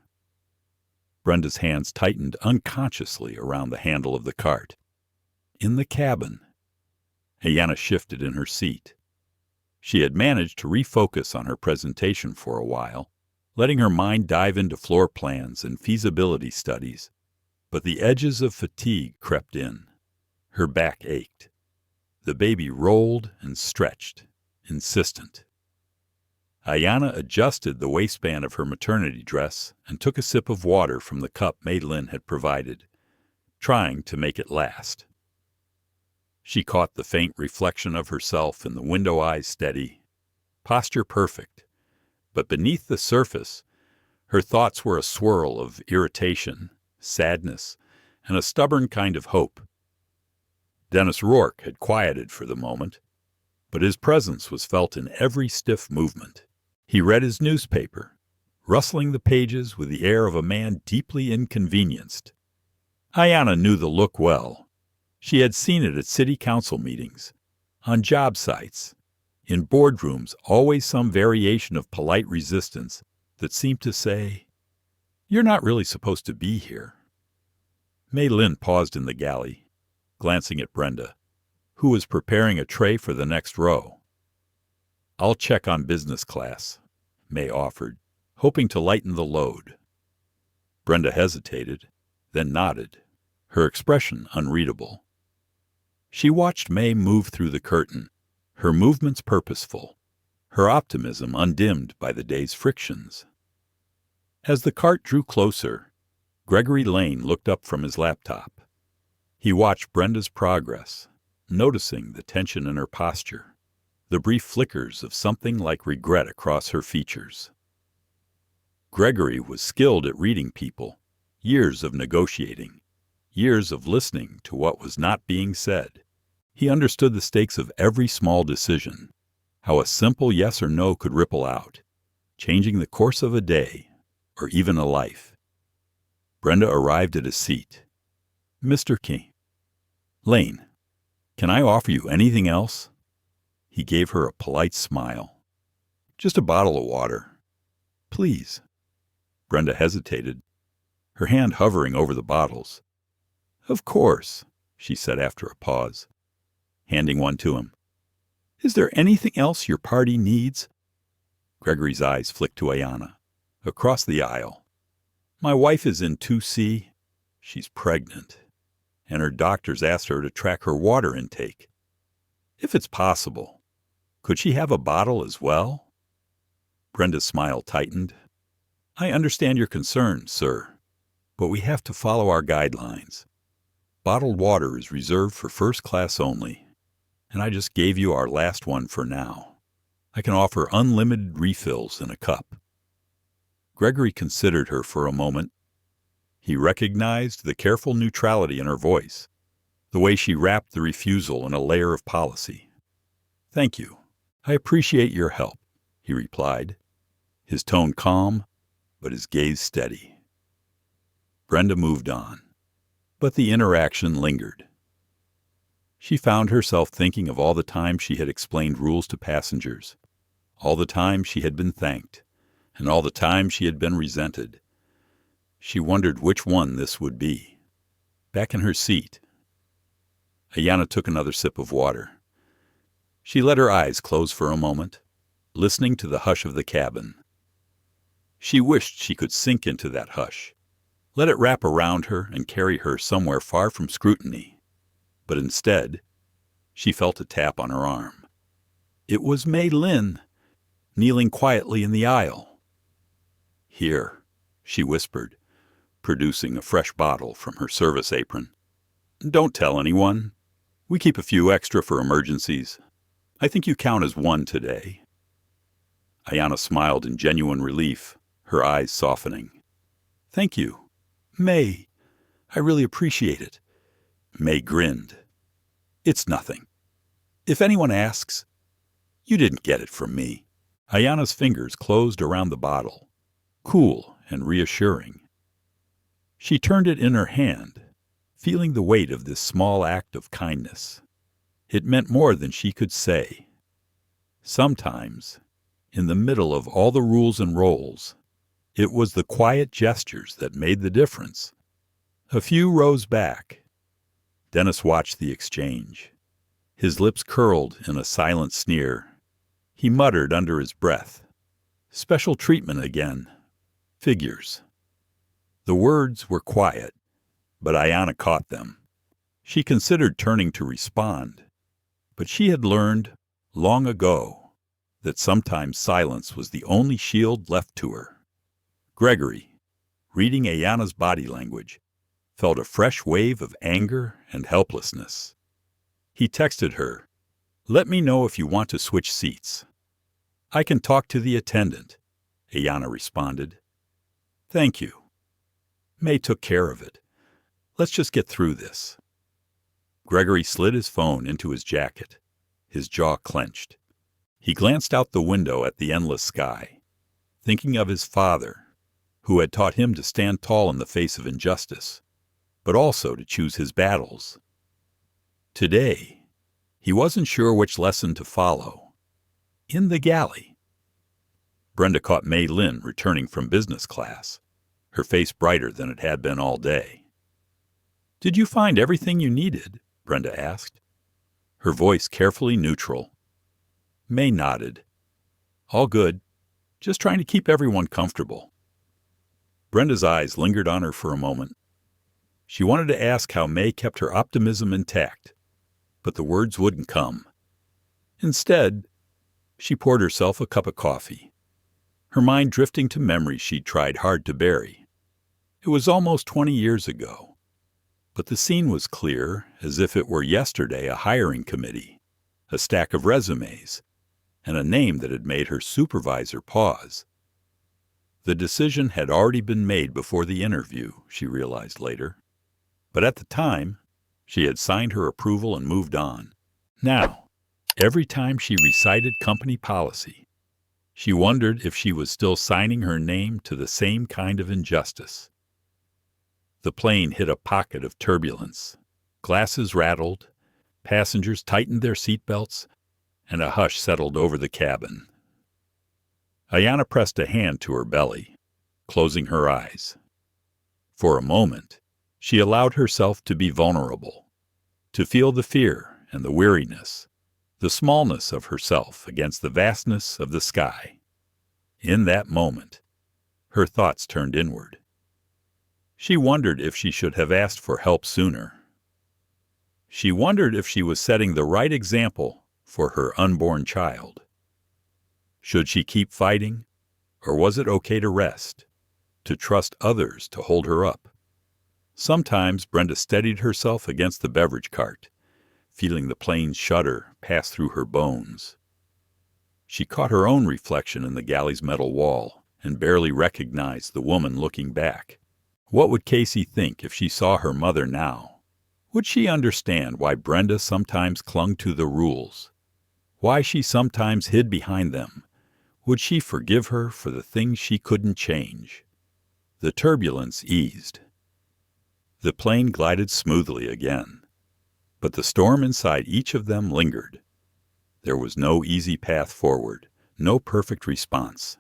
[SPEAKER 1] Brenda's hands tightened unconsciously around the handle of the cart. In the cabin, Ayanna shifted in her seat. She had managed to refocus on her presentation for a while, letting her mind dive into floor plans and feasibility studies. But the edges of fatigue crept in. Her back ached. The baby rolled and stretched, insistent. Ayanna adjusted the waistband of her maternity dress and took a sip of water from the cup May Lynn had provided, trying to make it last. She caught the faint reflection of herself in the window eyes steady, posture perfect, but beneath the surface, her thoughts were a swirl of irritation, sadness, and a stubborn kind of hope. Dennis Rourke had quieted for the moment, but his presence was felt in every stiff movement. He read his newspaper, rustling the pages with the air of a man deeply inconvenienced. Ayanna knew the look well. She had seen it at city council meetings, on job sites, in boardrooms, always some variation of polite resistance that seemed to say, "You're not really supposed to be here." May Lynn paused in the galley, glancing at Brenda, who was preparing a tray for the next row. "I'll check on business class," May offered, hoping to lighten the load. Brenda hesitated, then nodded, her expression unreadable. She watched May move through the curtain, her movements purposeful, her optimism undimmed by the day's frictions. As the cart drew closer, Gregory Lane looked up from his laptop. He watched Brenda's progress, noticing the tension in her posture, the brief flickers of something like regret across her features. Gregory was skilled at reading people, years of negotiating, years of listening to what was not being said. He understood the stakes of every small decision, how a simple yes or no could ripple out, changing the course of a day or even a life. Brenda arrived at his seat. "Mr. Lane, can I offer you anything else?" He gave her a polite smile. "Just a bottle of water. Please." Brenda hesitated, her hand hovering over the bottles. "Of course," she said after a pause, handing one to him. "Is there anything else your party needs?" Gregory's eyes flicked to Ayanna, across the aisle. "My wife is in 2C. She's pregnant, and her doctors asked her to track her water intake. If it's possible, could she have a bottle as well?" Brenda's smile tightened. "I understand your concern, sir, but we have to follow our guidelines. Bottled water is reserved for first class only, and I just gave you our last one for now." I can offer unlimited refills in a cup." Gregory considered her for a moment. He recognized the careful neutrality in her voice, the way she wrapped the refusal in a layer of policy. "Thank you. I appreciate your help," he replied, his tone calm, but his gaze steady. Brenda moved on, but the interaction lingered. She found herself thinking of all the time she had explained rules to passengers, all the time she had been thanked, and all the time she had been resented. She wondered which one this would be. Back in her seat, Ayanna took another sip of water. She let her eyes close for a moment, listening to the hush of the cabin. She wished she could sink into that hush, let it wrap around her and carry her somewhere far from scrutiny. But instead, she felt a tap on her arm. It was Mei Lin, kneeling quietly in the aisle. "Here," she whispered, producing a fresh bottle from her service apron. "Don't tell anyone. We keep a few extra for emergencies. I think you count as one today." Ayanna smiled in genuine relief, her eyes softening. "Thank you, May. I really appreciate it." May grinned. "It's nothing. If anyone asks, you didn't get it from me." Ayanna's fingers closed around the bottle, cool and reassuring. She turned it in her hand, feeling the weight of this small act of kindness. It meant more than she could say. Sometimes, in the middle of all the rules and roles, it was the quiet gestures that made the difference. A few rows back, Dennis watched the exchange. His lips curled in a silent sneer. He muttered under his breath, "Special treatment again. Figures." The words were quiet, but Ayanna caught them. She considered turning to respond, but she had learned long ago that sometimes silence was the only shield left to her. Gregory, reading Ayanna's body language, felt a fresh wave of anger and helplessness. He texted her, "Let me know if you want to switch seats." "I can talk to the attendant," Ayanna responded. "Thank you. May took care of it. Let's just get through this." Gregory slid his phone into his jacket, his jaw clenched. He glanced out the window at the endless sky, thinking of his father, who had taught him to stand tall in the face of injustice, but also to choose his battles. Today, he wasn't sure which lesson to follow. In the galley, Brenda caught Mei Lin returning from business class, her face brighter than it had been all day. "Did you find everything you needed?" Brenda asked, her voice carefully neutral. May nodded. "All good. Just trying to keep everyone comfortable." Brenda's eyes lingered on her for a moment. She wanted to ask how May kept her optimism intact, but the words wouldn't come. Instead, she poured herself a cup of coffee, her mind drifting to memories she'd tried hard to bury. It was almost 20 years ago, but the scene was clear as if it were yesterday. A hiring committee, a stack of resumes, and a name that had made her supervisor pause. The decision had already been made before the interview, she realized later. But at the time, she had signed her approval and moved on. Now, every time she recited company policy, she wondered if she was still signing her name to the same kind of injustice. The plane hit a pocket of turbulence. Glasses rattled, passengers tightened their seatbelts, and a hush settled over the cabin. Ayanna pressed a hand to her belly, closing her eyes. For a moment, she allowed herself to be vulnerable, to feel the fear and the weariness, the smallness of herself against the vastness of the sky. In that moment, her thoughts turned inward. She wondered if she should have asked for help sooner. She wondered if she was setting the right example for her unborn child. Should she keep fighting, or was it okay to rest, to trust others to hold her up? Sometimes Brenda steadied herself against the beverage cart, feeling the plane's shudder pass through her bones. She caught her own reflection in the galley's metal wall and barely recognized the woman looking back. What would Casey think if she saw her mother now? Would she understand why Brenda sometimes clung to the rules? Why she sometimes hid behind them? Would she forgive her for the things she couldn't change? The turbulence eased. The plane glided smoothly again. But the storm inside each of them lingered. There was no easy path forward, no perfect response.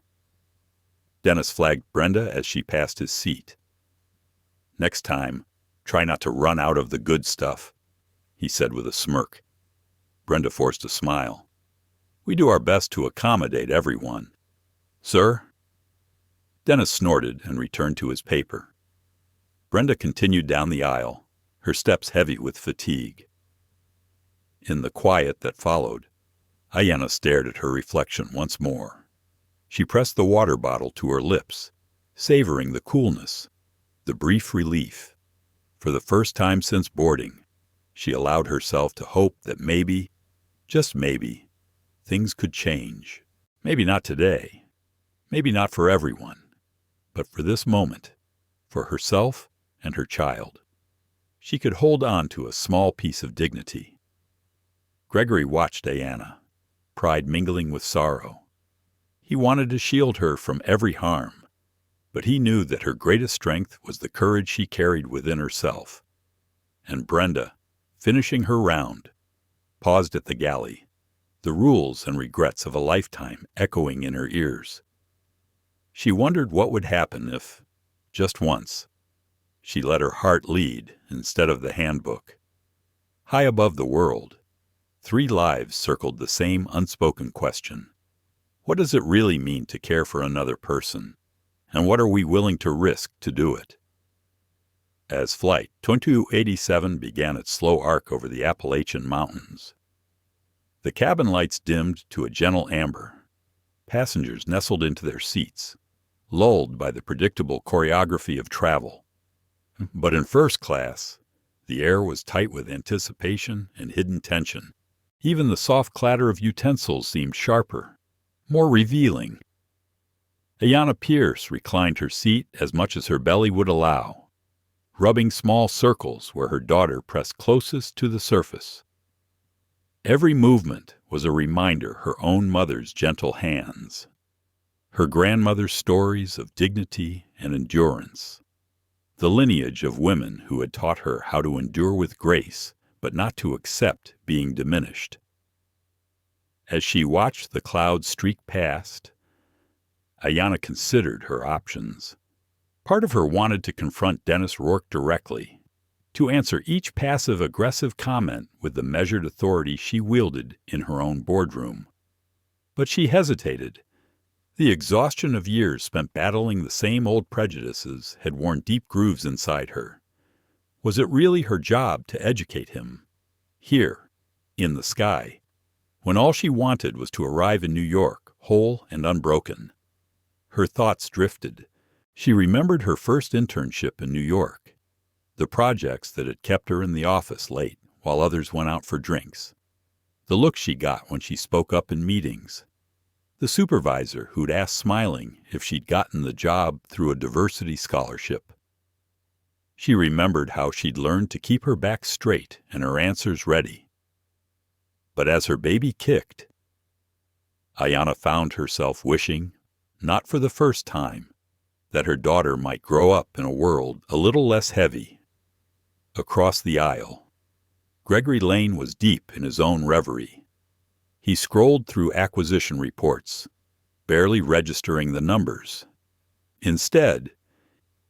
[SPEAKER 1] Dennis flagged Brenda as she passed his seat. "Next time, try not to run out of the good stuff," he said with a smirk. Brenda forced a smile. "We do our best to accommodate everyone." "Sir?" Dennis snorted and returned to his paper. Brenda continued down the aisle, her steps heavy with fatigue. In the quiet that followed, Ayanna stared at her reflection once more. She pressed the water bottle to her lips, savoring the coolness, the brief relief. For the first time since boarding, she allowed herself to hope that maybe, just maybe, things could change. Maybe not today, maybe not for everyone, but for this moment, for herself and her child. She could hold on to a small piece of dignity. Gregory watched Ayanna, pride mingling with sorrow. He wanted to shield her from every harm, but he knew that her greatest strength was the courage she carried within herself. And Brenda, finishing her round, paused at the galley, the rules and regrets of a lifetime echoing in her ears. She wondered what would happen if, just once, she let her heart lead instead of the handbook. High above the world, 3 lives circled the same unspoken question. What does it really mean to care for another person? And what are we willing to risk to do it? As Flight 2287 began its slow arc over the Appalachian Mountains, the cabin lights dimmed to a gentle amber. Passengers nestled into their seats, lulled by the predictable choreography of travel. But in first class, the air was tight with anticipation and hidden tension. Even the soft clatter of utensils seemed sharper, more revealing. Ayanna Pierce reclined her seat as much as her belly would allow, rubbing small circles where her daughter pressed closest to the surface. Every movement was a reminder her own mother's gentle hands, her grandmother's stories of dignity and endurance, the lineage of women who had taught her how to endure with grace, but not to accept being diminished. As she watched the clouds streak past, Ayanna considered her options. Part of her wanted to confront Dennis Rourke directly, to answer each passive-aggressive comment with the measured authority she wielded in her own boardroom. But she hesitated. The exhaustion of years spent battling the same old prejudices had worn deep grooves inside her. Was it really her job to educate him? Here, in the sky, when all she wanted was to arrive in New York, whole and unbroken. Her thoughts drifted. She remembered her first internship in New York, the projects that had kept her in the office late while others went out for drinks, the look she got when she spoke up in meetings, the supervisor who'd asked smiling if she'd gotten the job through a diversity scholarship. She remembered how she'd learned to keep her back straight and her answers ready. But as her baby kicked, Ayanna found herself wishing, not for the first time, that her daughter might grow up in a world a little less heavy. Across the aisle, Gregory Lane was deep in his own reverie. He scrolled through acquisition reports, barely registering the numbers. Instead,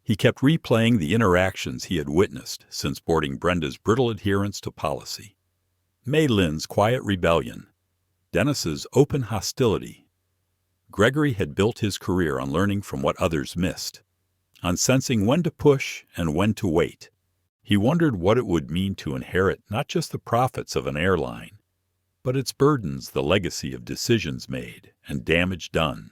[SPEAKER 1] he kept replaying the interactions he had witnessed since boarding Brenda's brittle adherence to policy. May Lynn's quiet rebellion, Dennis's open hostility. Gregory had built his career on learning from what others missed, on sensing when to push and when to wait. He wondered what it would mean to inherit not just the profits of an airline, but its burdens, the legacy of decisions made and damage done.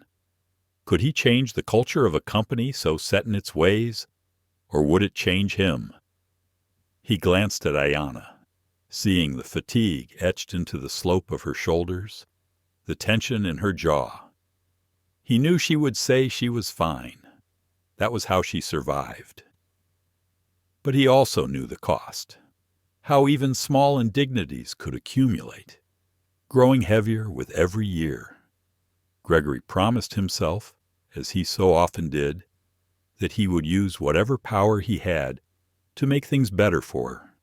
[SPEAKER 1] Could he change the culture of a company so set in its ways, or would it change him? He glanced at Ayanna, seeing the fatigue etched into the slope of her shoulders, the tension in her jaw. He knew she would say she was fine. That was how she survived. But he also knew the cost, how even small indignities could accumulate, growing heavier with every year. Gregory promised himself, as he so often did, that he would use whatever power he had to make things better for her,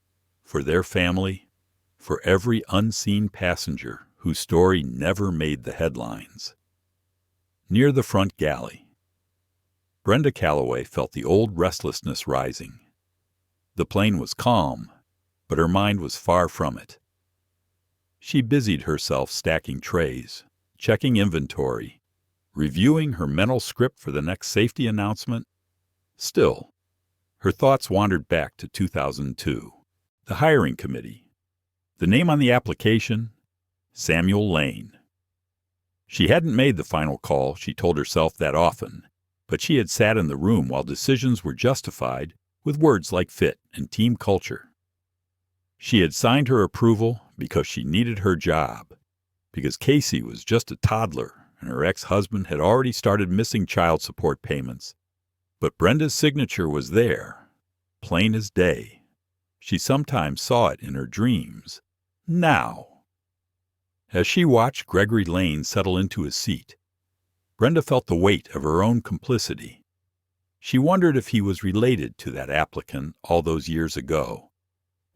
[SPEAKER 1] for their family, for every unseen passenger whose story never made the headlines. Near the front galley, Brenda Calloway felt the old restlessness rising. The plane was calm, but her mind was far from it. She busied herself stacking trays, checking inventory, reviewing her mental script for the next safety announcement. Still, her thoughts wandered back to 2002, the hiring committee. The name on the application, Samuel Lane. She hadn't made the final call, she told herself that often, but she had sat in the room while decisions were justified with words like fit and team culture. She had signed her approval because she needed her job, because Casey was just a toddler and her ex-husband had already started missing child support payments. But Brenda's signature was there, plain as day. She sometimes saw it in her dreams. Now. As she watched Gregory Lane settle into his seat, Brenda felt the weight of her own complicity. She wondered if he was related to that applicant all those years ago,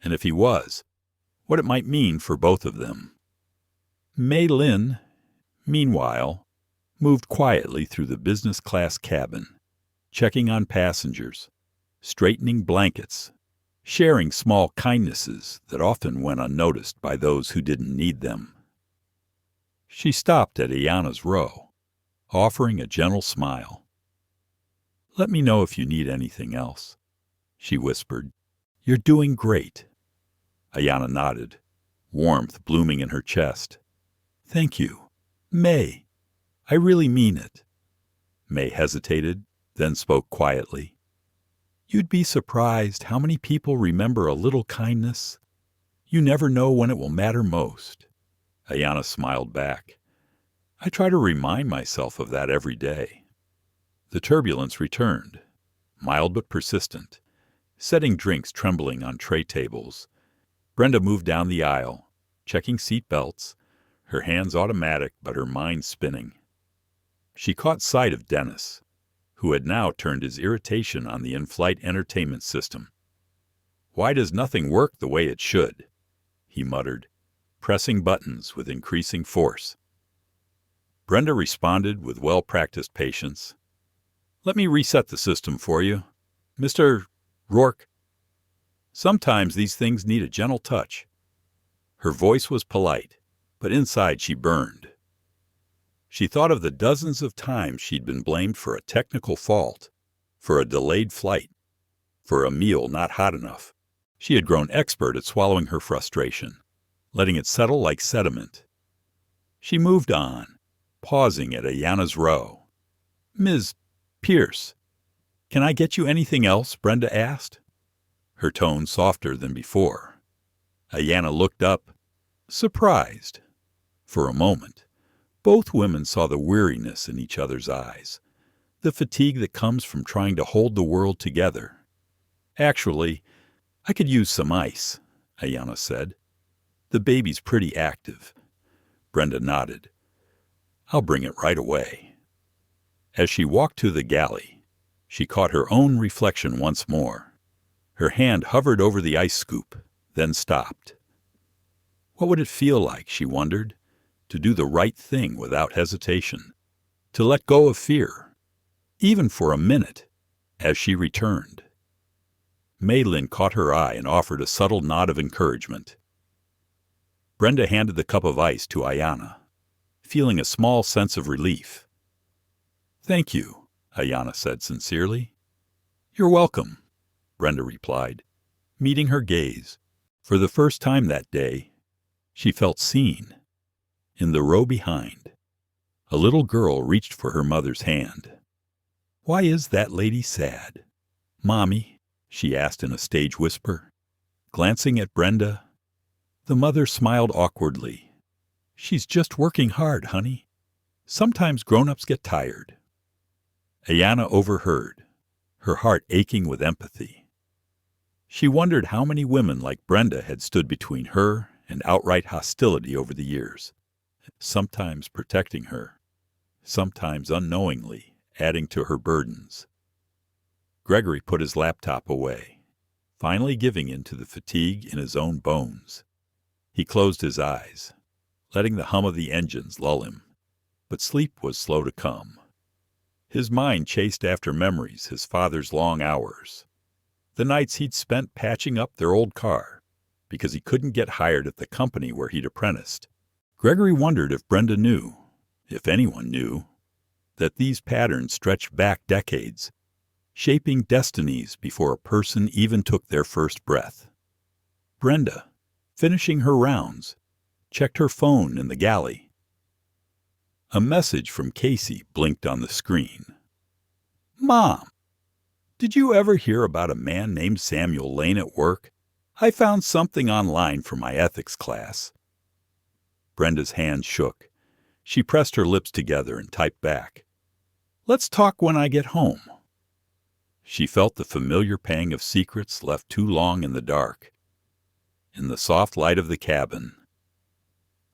[SPEAKER 1] and if he was, what it might mean for both of them. May Lynn, meanwhile, moved quietly through the business class cabin, checking on passengers, straightening blankets, sharing small kindnesses that often went unnoticed by those who didn't need them. She stopped at Ayanna's row, offering a gentle smile. "Let me know if you need anything else," she whispered. "You're doing great." Ayanna nodded, warmth blooming in her chest. "Thank you. May, I really mean it." May hesitated, then spoke quietly. "You'd be surprised how many people remember a little kindness. You never know when it will matter most." Ayanna smiled back. "I try to remind myself of that every day." The turbulence returned, mild but persistent, setting drinks trembling on tray tables. Brenda moved down the aisle, checking seat belts, her hands automatic but her mind spinning. She caught sight of Dennis, who had now turned his irritation on the in-flight entertainment system. "Why does nothing work the way it should?" he muttered, pressing buttons with increasing force. Brenda responded with well-practiced patience. "Let me reset the system for you, Mr. Rourke. Sometimes these things need a gentle touch." Her voice was polite, but inside she burned. She thought of the dozens of times she'd been blamed for a technical fault, for a delayed flight, for a meal not hot enough. She had grown expert at swallowing her frustration, letting it settle like sediment. She moved on, pausing at Ayanna's row. "Ms. Pierce, can I get you anything else?" Brenda asked, her tone softer than before. Ayanna looked up, surprised. For a moment, both women saw the weariness in each other's eyes, the fatigue that comes from trying to hold the world together. "Actually, I could use some ice," Ayanna said. "The baby's pretty active." Brenda nodded. "I'll bring it right away." As she walked to the galley, she caught her own reflection once more. Her hand hovered over the ice scoop, then stopped. What would it feel like, she wondered, to do the right thing without hesitation, to let go of fear, even for a minute, as she returned? Maylin caught her eye and offered a subtle nod of encouragement. Brenda handed the cup of ice to Ayanna, feeling a small sense of relief. "Thank you," Ayanna said sincerely. "You're welcome," Brenda replied, meeting her gaze. For the first time that day, she felt seen. In the row behind, a little girl reached for her mother's hand. "Why is that lady sad, Mommy?" she asked in a stage whisper. Glancing at Brenda, the mother smiled awkwardly. She's just working hard, honey. Sometimes grown-ups get tired. Ayanna overheard, her heart aching with empathy. She wondered how many women like Brenda had stood between her and outright hostility over the years, sometimes protecting her, sometimes unknowingly adding to her burdens. Gregory put his laptop away, finally giving in to the fatigue in his own bones. He closed his eyes, letting the hum of the engines lull him, but sleep was slow to come. His mind chased after memories, his father's long hours, the nights he'd spent patching up their old car because he couldn't get hired at the company where he'd apprenticed. Gregory wondered if Brenda knew, if anyone knew, that these patterns stretched back decades, shaping destinies before a person even took their first breath. Brenda, finishing her rounds, checked her phone in the galley. A message from Casey blinked on the screen. "Mom, did you ever hear about a man named Samuel Lane at work? I found something online for my ethics class." Brenda's hand shook. She pressed her lips together and typed back, "Let's talk when I get home." She felt the familiar pang of secrets left too long in the dark. In the soft light of the cabin,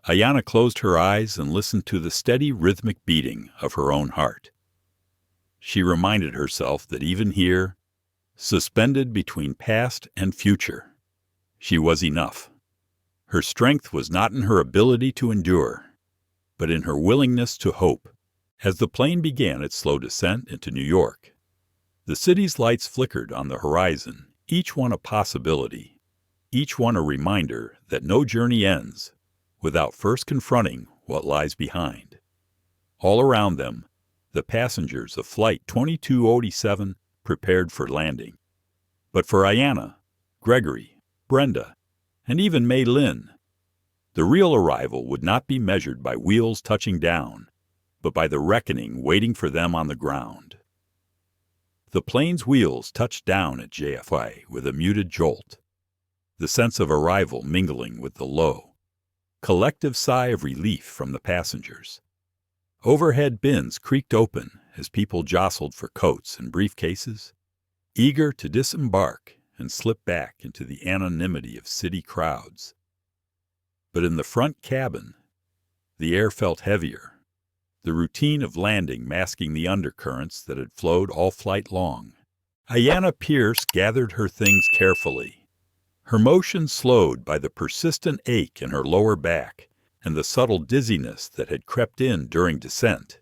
[SPEAKER 1] Ayanna closed her eyes and listened to the steady rhythmic beating of her own heart. She reminded herself that even here, suspended between past and future, she was enough. Her strength was not in her ability to endure, but in her willingness to hope. As the plane began its slow descent into New York, the city's lights flickered on the horizon, each one a possibility, each one a reminder that no journey ends without first confronting what lies behind. All around them, the passengers of Flight 2207 prepared for landing. But for Ayanna, Gregory, Brenda, and even Mei Lin, the real arrival would not be measured by wheels touching down, but by the reckoning waiting for them on the ground. The plane's wheels touched down at JFK with a muted jolt, the sense of arrival mingling with the low, collective sigh of relief from the passengers. Overhead bins creaked open as people jostled for coats and briefcases, eager to disembark and slip back into the anonymity of city crowds. But in the front cabin, the air felt heavier, the routine of landing masking the undercurrents that had flowed all flight long. Ayanna Pierce gathered her things carefully, her motion slowed by the persistent ache in her lower back and the subtle dizziness that had crept in during descent.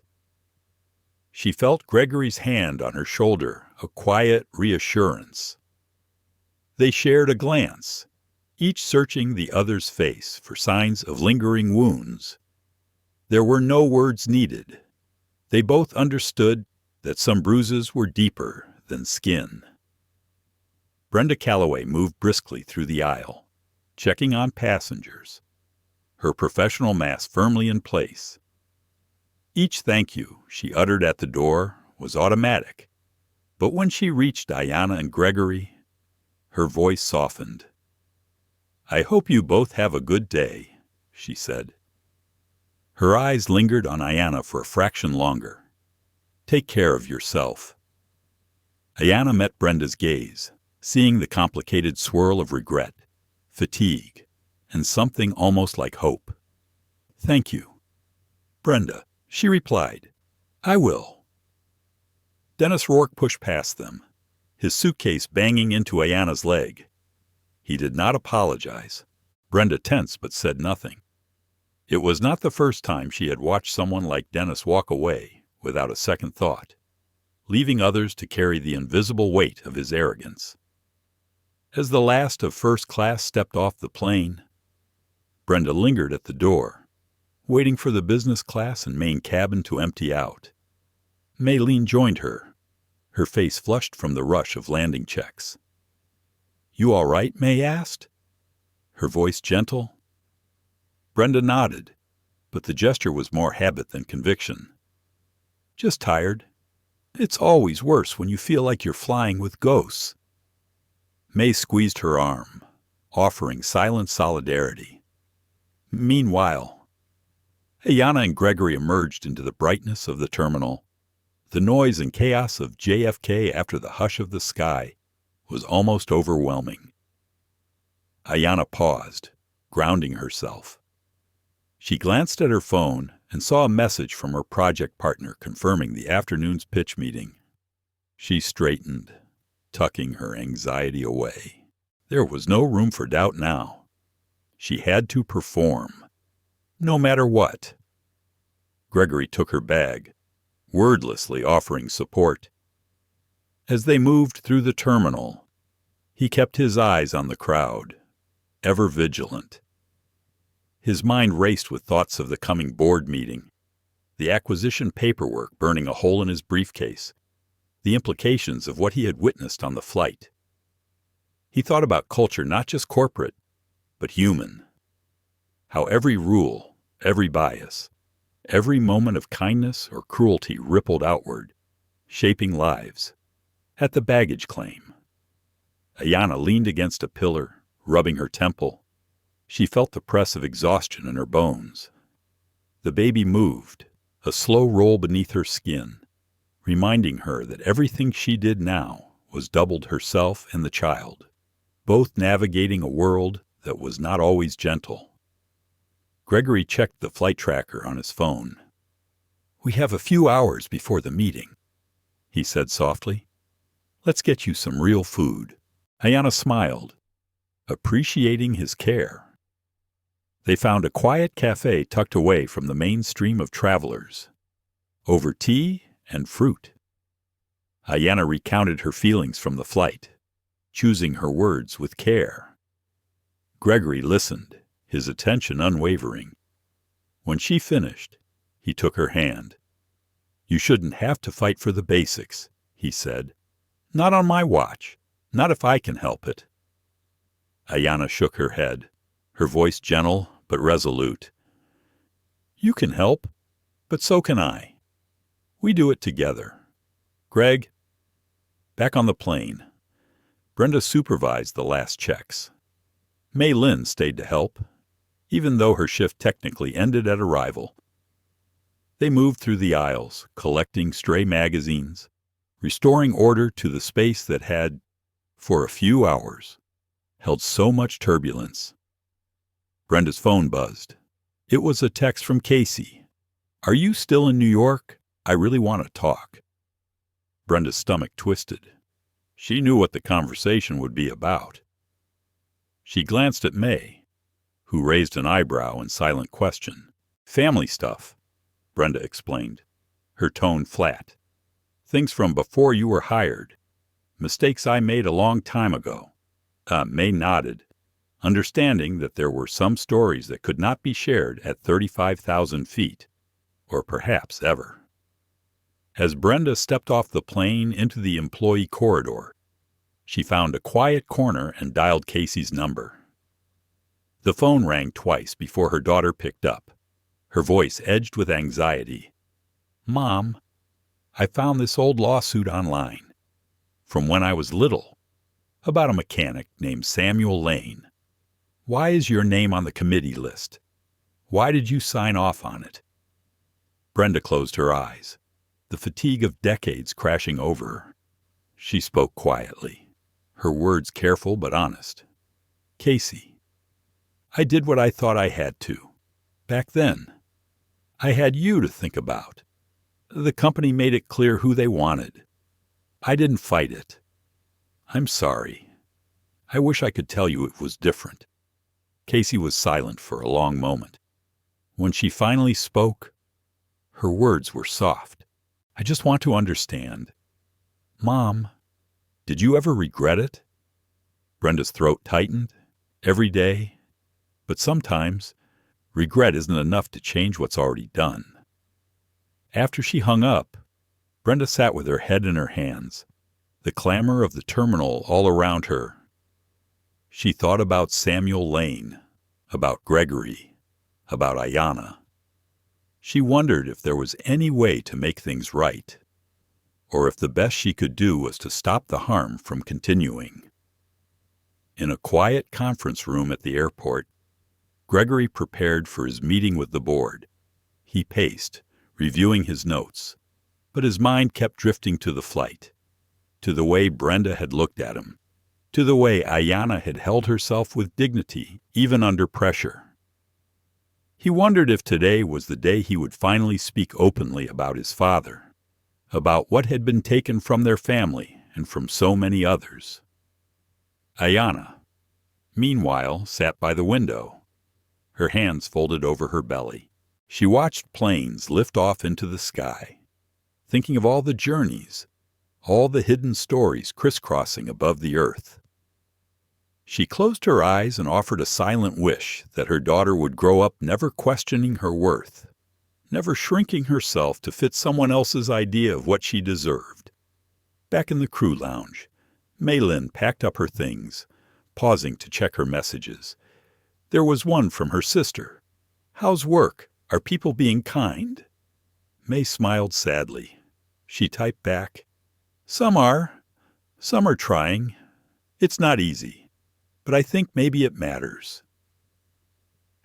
[SPEAKER 1] She felt Gregory's hand on her shoulder, a quiet reassurance. They shared a glance, each searching the other's face for signs of lingering wounds. There were no words needed. They both understood that some bruises were deeper than skin. Brenda Calloway moved briskly through the aisle, checking on passengers, her professional mask firmly in place. Each thank you she uttered at the door was automatic, but when she reached Ayanna and Gregory, her voice softened. "I hope you both have a good day," she said. Her eyes lingered on Ayanna for a fraction longer. "Take care of yourself." Ayanna met Brenda's gaze, seeing the complicated swirl of regret, fatigue, and something almost like hope. "Thank you, Brenda," she replied. "I will." Dennis Rourke pushed past them, his suitcase banging into Ayanna's leg. He did not apologize. Brenda tensed but said nothing. It was not the first time she had watched someone like Dennis walk away without a second thought, leaving others to carry the invisible weight of his arrogance. As the last of first class stepped off the plane, Brenda lingered at the door, waiting for the business class and main cabin to empty out. Maylene joined her, her face flushed from the rush of landing checks. "You all right?" May asked, her voice gentle. Brenda nodded, but the gesture was more habit than conviction. "Just tired. It's always worse when you feel like you're flying with ghosts." May squeezed her arm, offering silent solidarity. "Meanwhile, Ayanna and Gregory emerged into the brightness of the terminal. The noise and chaos of JFK after the hush of the sky was almost overwhelming. Ayanna paused, grounding herself. She glanced at her phone and saw a message from her project partner confirming the afternoon's pitch meeting. She straightened, tucking her anxiety away. There was no room for doubt now. She had to perform, no matter what. Gregory took her bag, wordlessly offering support. As they moved through the terminal, he kept his eyes on the crowd, ever vigilant. His mind raced with thoughts of the coming board meeting, the acquisition paperwork burning a hole in his briefcase, the implications of what he had witnessed on the flight. He thought about culture not just corporate, but human. How every rule, every bias, every moment of kindness or cruelty rippled outward, shaping lives. At the baggage claim, Ayanna leaned against a pillar, rubbing her temple. She felt the press of exhaustion in her bones. The baby moved, a slow roll beneath her skin, reminding her that everything she did now was doubled herself and the child, both navigating a world that was not always gentle. Gregory checked the flight tracker on his phone. "We have a few hours before the meeting," he said softly. "Let's get you some real food." Ayanna smiled, appreciating his care. They found a quiet cafe tucked away from the main stream of travelers, over tea and fruit. Ayanna recounted her feelings from the flight, choosing her words with care. Gregory listened, his attention unwavering. When she finished, he took her hand. "You shouldn't have to fight for the basics," he said. "Not on my watch, not if I can help it." Ayanna shook her head, her voice gentle but resolute. "You can help, but so can I. We do it together. Greg." Back on the plane, Brenda supervised the last checks. May Lynn stayed to help, even though her shift technically ended at arrival. They moved through the aisles, collecting stray magazines, restoring order to the space that had, for a few hours, held so much turbulence. Brenda's phone buzzed. It was a text from Casey. "Are you still in New York? I really want to talk." Brenda's stomach twisted. She knew what the conversation would be about. She glanced at May, who raised an eyebrow in silent question. "Family stuff," Brenda explained, her tone flat. "Things from before you were hired. Mistakes I made a long time ago." May nodded, understanding that there were some stories that could not be shared at 35,000 feet, or perhaps ever. As Brenda stepped off the plane into the employee corridor, she found a quiet corner and dialed Casey's number. The phone rang twice before her daughter picked up, her voice edged with anxiety. "Mom, I found this old lawsuit online, from when I was little, about a mechanic named Samuel Lane. Why is your name on the committee list? Why did you sign off on it?" Brenda closed her eyes, the fatigue of decades crashing over her. She spoke quietly, her words careful but honest. "Casey, I did what I thought I had to. Back then, I had you to think about. The company made it clear who they wanted. I didn't fight it. I'm sorry. I wish I could tell you it was different." Casey was silent for a long moment. When she finally spoke, her words were soft. "I just want to understand. Mom, did you ever regret it?" Brenda's throat tightened. Every day. But sometimes, regret isn't enough to change what's already done. After she hung up, Brenda sat with her head in her hands, the clamor of the terminal all around her. She thought about Samuel Lane, about Gregory, about Ayanna. She wondered if there was any way to make things right, or if the best she could do was to stop the harm from continuing. In a quiet conference room at the airport, Gregory prepared for his meeting with the board. He paced, reviewing his notes, but his mind kept drifting to the flight, to the way Brenda had looked at him, to the way Ayanna had held herself with dignity, even under pressure. He wondered if today was the day he would finally speak openly about his father, about what had been taken from their family and from so many others. Ayanna, meanwhile, sat by the window, her hands folded over her belly. She watched planes lift off into the sky, thinking of all the journeys, all the hidden stories crisscrossing above the earth. She closed her eyes and offered a silent wish that her daughter would grow up never questioning her worth, never shrinking herself to fit someone else's idea of what she deserved. Back in the crew lounge, Mei Lin packed up her things, pausing to check her messages. There was one from her sister. "How's work? Are people being kind?" Mei smiled sadly. She typed back, Some are trying. It's not easy, but I think maybe it matters."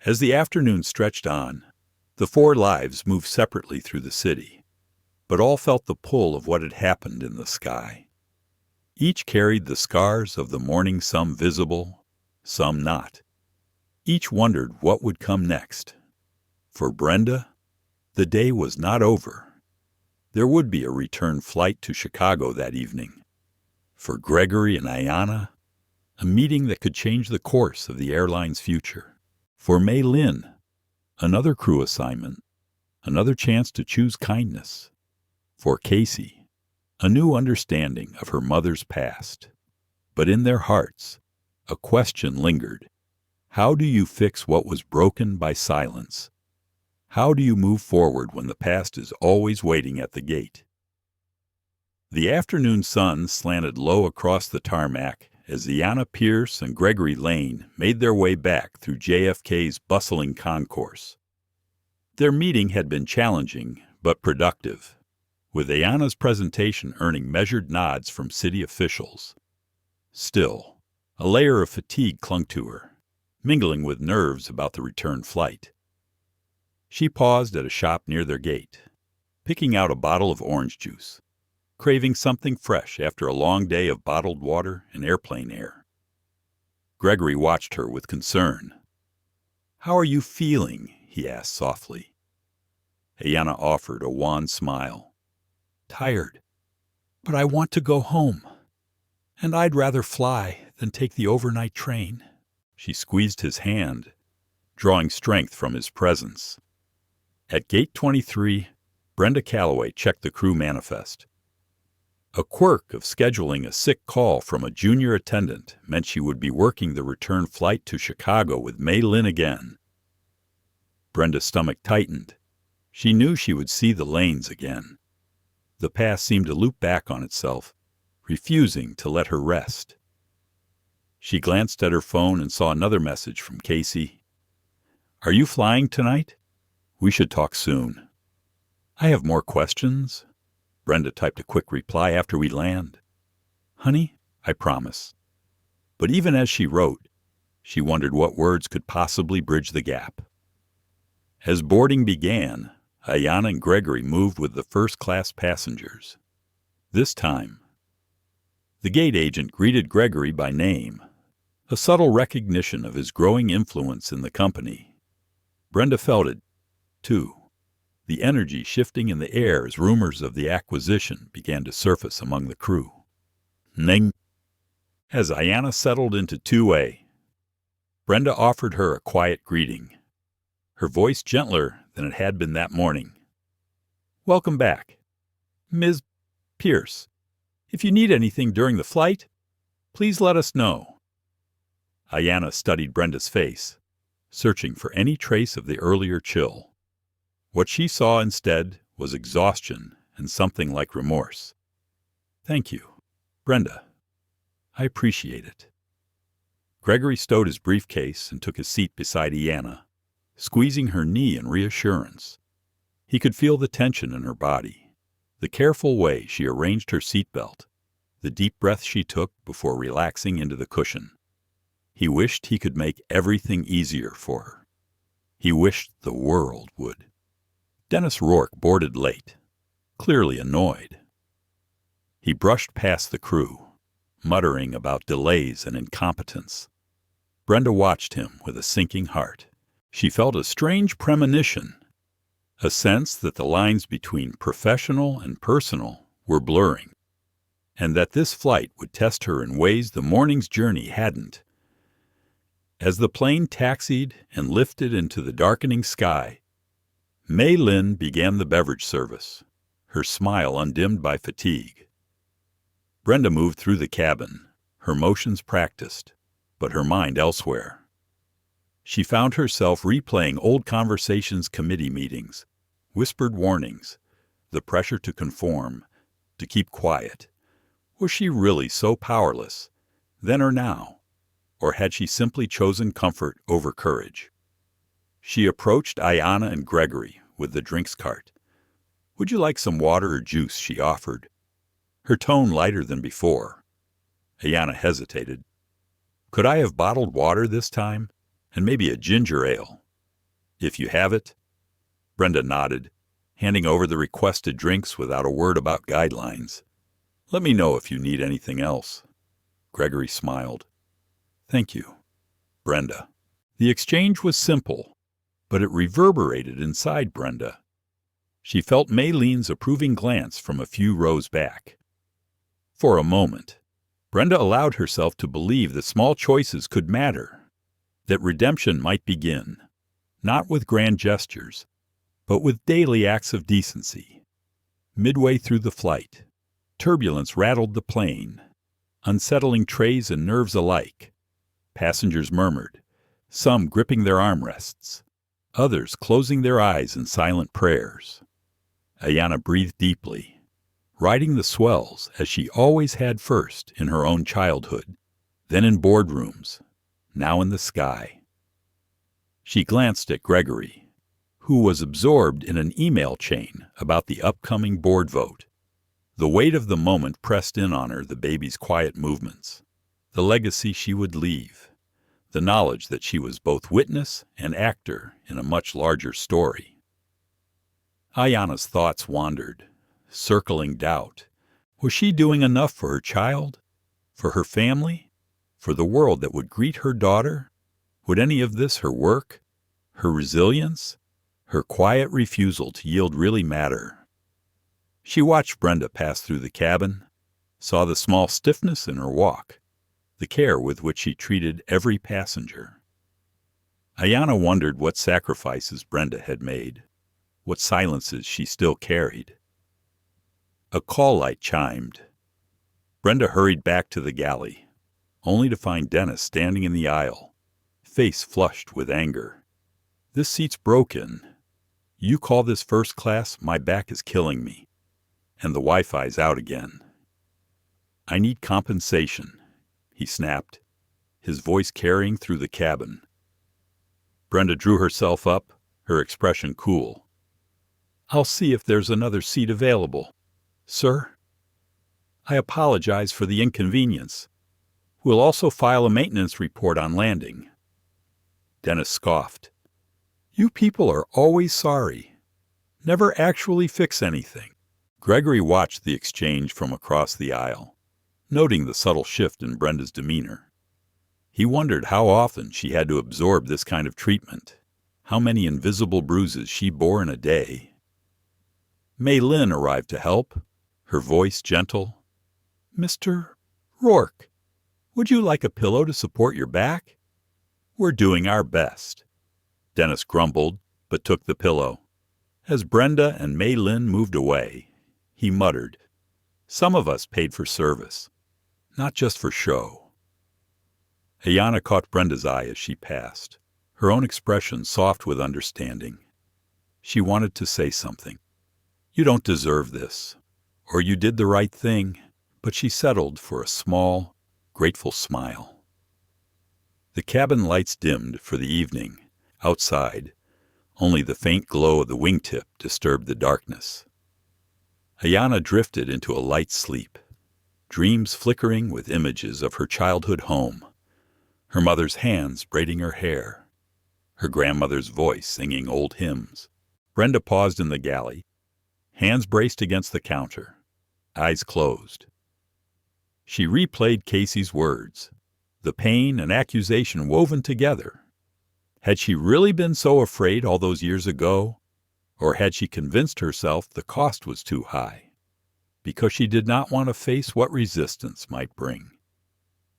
[SPEAKER 1] As the afternoon stretched on, the four lives moved separately through the city, but all felt the pull of what had happened in the sky. Each carried the scars of the morning, some visible, some not. Each wondered what would come next. For Brenda, the day was not over. There would be a return flight to Chicago that evening. For Gregory and Ayanna, a meeting that could change the course of the airline's future. For Mei Lin, another crew assignment, another chance to choose kindness. For Casey, a new understanding of her mother's past. But in their hearts, a question lingered. How do you fix what was broken by silence? How do you move forward when the past is always waiting at the gate? The afternoon sun slanted low across the tarmac as Ayanna Pierce and Gregory Lane made their way back through JFK's bustling concourse. Their meeting had been challenging but productive, with Ayanna's presentation earning measured nods from city officials. Still, a layer of fatigue clung to her, mingling with nerves about the return flight. She paused at a shop near their gate, picking out a bottle of orange juice, craving something fresh after a long day of bottled water and airplane air. Gregory watched her with concern. "How are you feeling?" he asked softly. Ayanna offered a wan smile. "Tired, but I want to go home, and I'd rather fly than take the overnight train." She squeezed his hand, drawing strength from his presence. At Gate 23, Brenda Calloway checked the crew manifest. A quirk of scheduling a sick call from a junior attendant meant she would be working the return flight to Chicago with Mei Lin again. Brenda's stomach tightened. She knew she would see the Lanes again. The past seemed to loop back on itself, refusing to let her rest. She glanced at her phone and saw another message from Casey. "Are you flying tonight? We should talk soon." "I have more questions." Brenda typed a quick reply after we land. "Honey, I promise." But even as she wrote, she wondered what words could possibly bridge the gap. As boarding began, Ayanna and Gregory moved with the first-class passengers. This time, the gate agent greeted Gregory by name, a subtle recognition of his growing influence in the company. Brenda felt it, too, the energy shifting in the air as rumors of the acquisition began to surface among the crew. Ning. As Ayanna settled into 2A, Brenda offered her a quiet greeting, her voice gentler than it had been that morning. "Welcome back, Ms. Pierce. If you need anything during the flight, please let us know." Ayanna studied Brenda's face, searching for any trace of the earlier chill. What she saw instead was exhaustion and something like remorse. "Thank you, Brenda. I appreciate it." Gregory stowed his briefcase and took his seat beside Ayanna, squeezing her knee in reassurance. He could feel the tension in her body, the careful way she arranged her seatbelt, the deep breath she took before relaxing into the cushion. He wished he could make everything easier for her. He wished the world would. Dennis Rourke boarded late, clearly annoyed. He brushed past the crew, muttering about delays and incompetence. Brenda watched him with a sinking heart. She felt a strange premonition, a sense that the lines between professional and personal were blurring, and that this flight would test her in ways the morning's journey hadn't. As the plane taxied and lifted into the darkening sky, Mei Lin began the beverage service, her smile undimmed by fatigue. Brenda moved through the cabin, her motions practiced, but her mind elsewhere. She found herself replaying old conversations, committee meetings, whispered warnings, the pressure to conform, to keep quiet. Was she really so powerless, then or now? Or had she simply chosen comfort over courage? She approached Ayanna and Gregory with the drinks cart. "Would you like some water or juice?" she offered, her tone lighter than before. Ayanna hesitated. "Could I have bottled water this time? And maybe a ginger ale?" "If you have it." Brenda nodded, handing over the requested drinks without a word about guidelines. "Let me know if you need anything else." Gregory smiled. "Thank you, Brenda." The exchange was simple, but it reverberated inside Brenda. She felt Mei Lin's approving glance from a few rows back. For a moment, Brenda allowed herself to believe that small choices could matter, that redemption might begin, not with grand gestures, but with daily acts of decency. Midway through the flight, turbulence rattled the plane, unsettling trays and nerves alike. Passengers murmured, some gripping their armrests, others closing their eyes in silent prayers. Ayanna breathed deeply, riding the swells as she always had first in her own childhood, then in boardrooms, now in the sky. She glanced at Gregory, who was absorbed in an email chain about the upcoming board vote. The weight of the moment pressed in on her, the baby's quiet movements, the legacy she would leave, the knowledge that she was both witness and actor in a much larger story. Ayanna's thoughts wandered, circling doubt. Was she doing enough for her child? For her family? For the world that would greet her daughter? Would any of this, her work, her resilience, her quiet refusal to yield, really matter? She watched Brenda pass through the cabin, saw the small stiffness in her walk, the care with which she treated every passenger. Ayanna wondered what sacrifices Brenda had made, what silences she still carried. A call light chimed. Brenda hurried back to the galley, only to find Dennis standing in the aisle, face flushed with anger. "This seat's broken. You call this first class? My back is killing me. And the Wi-Fi's out again." "I need compensation," he snapped, his voice carrying through the cabin. Brenda drew herself up, her expression cool. "I'll see if there's another seat available. Sir, I apologize for the inconvenience. We'll also file a maintenance report on landing." Dennis scoffed. "You people are always sorry. Never actually fix anything." Gregory watched the exchange from across the aisle, noting the subtle shift in Brenda's demeanor. He wondered how often she had to absorb this kind of treatment, how many invisible bruises she bore in a day. Mei Lin arrived to help, her voice gentle. "Mr. Rourke, would you like a pillow to support your back?" "We're doing our best." Dennis grumbled, but took the pillow. As Brenda and Mei Lin moved away, he muttered, "Some of us paid for service, not just for show." Ayanna caught Brenda's eye as she passed, her own expression soft with understanding. She wanted to say something. "You don't deserve this," or "You did the right thing," but she settled for a small, grateful smile. The cabin lights dimmed for the evening. Outside, only the faint glow of the wingtip disturbed the darkness. Ayanna drifted into a light sleep, dreams flickering with images of her childhood home, her mother's hands braiding her hair, her grandmother's voice singing old hymns. Brenda paused in the galley, hands braced against the counter, eyes closed. She replayed Casey's words, the pain and accusation woven together. Had she really been so afraid all those years ago, or had she convinced herself the cost was too high, because she did not want to face what resistance might bring?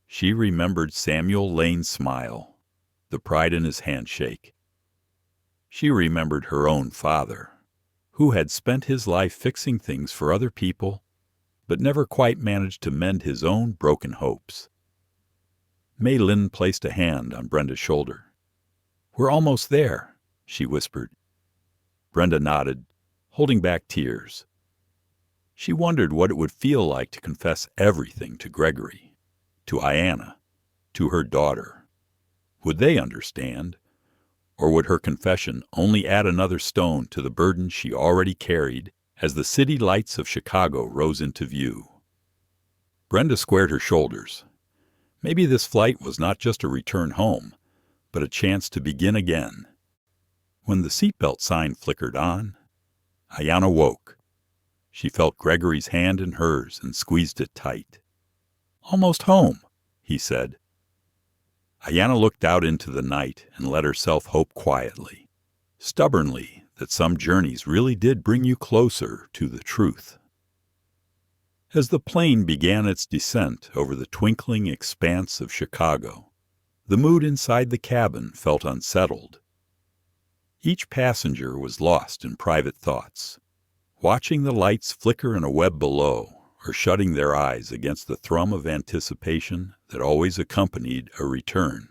[SPEAKER 1] She remembered Samuel Lane's smile, the pride in his handshake. She remembered her own father, who had spent his life fixing things for other people, but never quite managed to mend his own broken hopes. May Lynn placed a hand on Brenda's shoulder. "We're almost there," she whispered. Brenda nodded, holding back tears. She wondered what it would feel like to confess everything to Gregory, to Ayanna, to her daughter. Would they understand? Or would her confession only add another stone to the burden she already carried as the city lights of Chicago rose into view? Brenda squared her shoulders. Maybe this flight was not just a return home, but a chance to begin again. When the seatbelt sign flickered on, Ayanna woke. She felt Gregory's hand in hers and squeezed it tight. "Almost home," he said. Ayanna looked out into the night and let herself hope quietly, stubbornly, that some journeys really did bring you closer to the truth. As the plane began its descent over the twinkling expanse of Chicago, the mood inside the cabin felt unsettled. Each passenger was lost in private thoughts, watching the lights flicker in a web below, or shutting their eyes against the thrum of anticipation that always accompanied a return.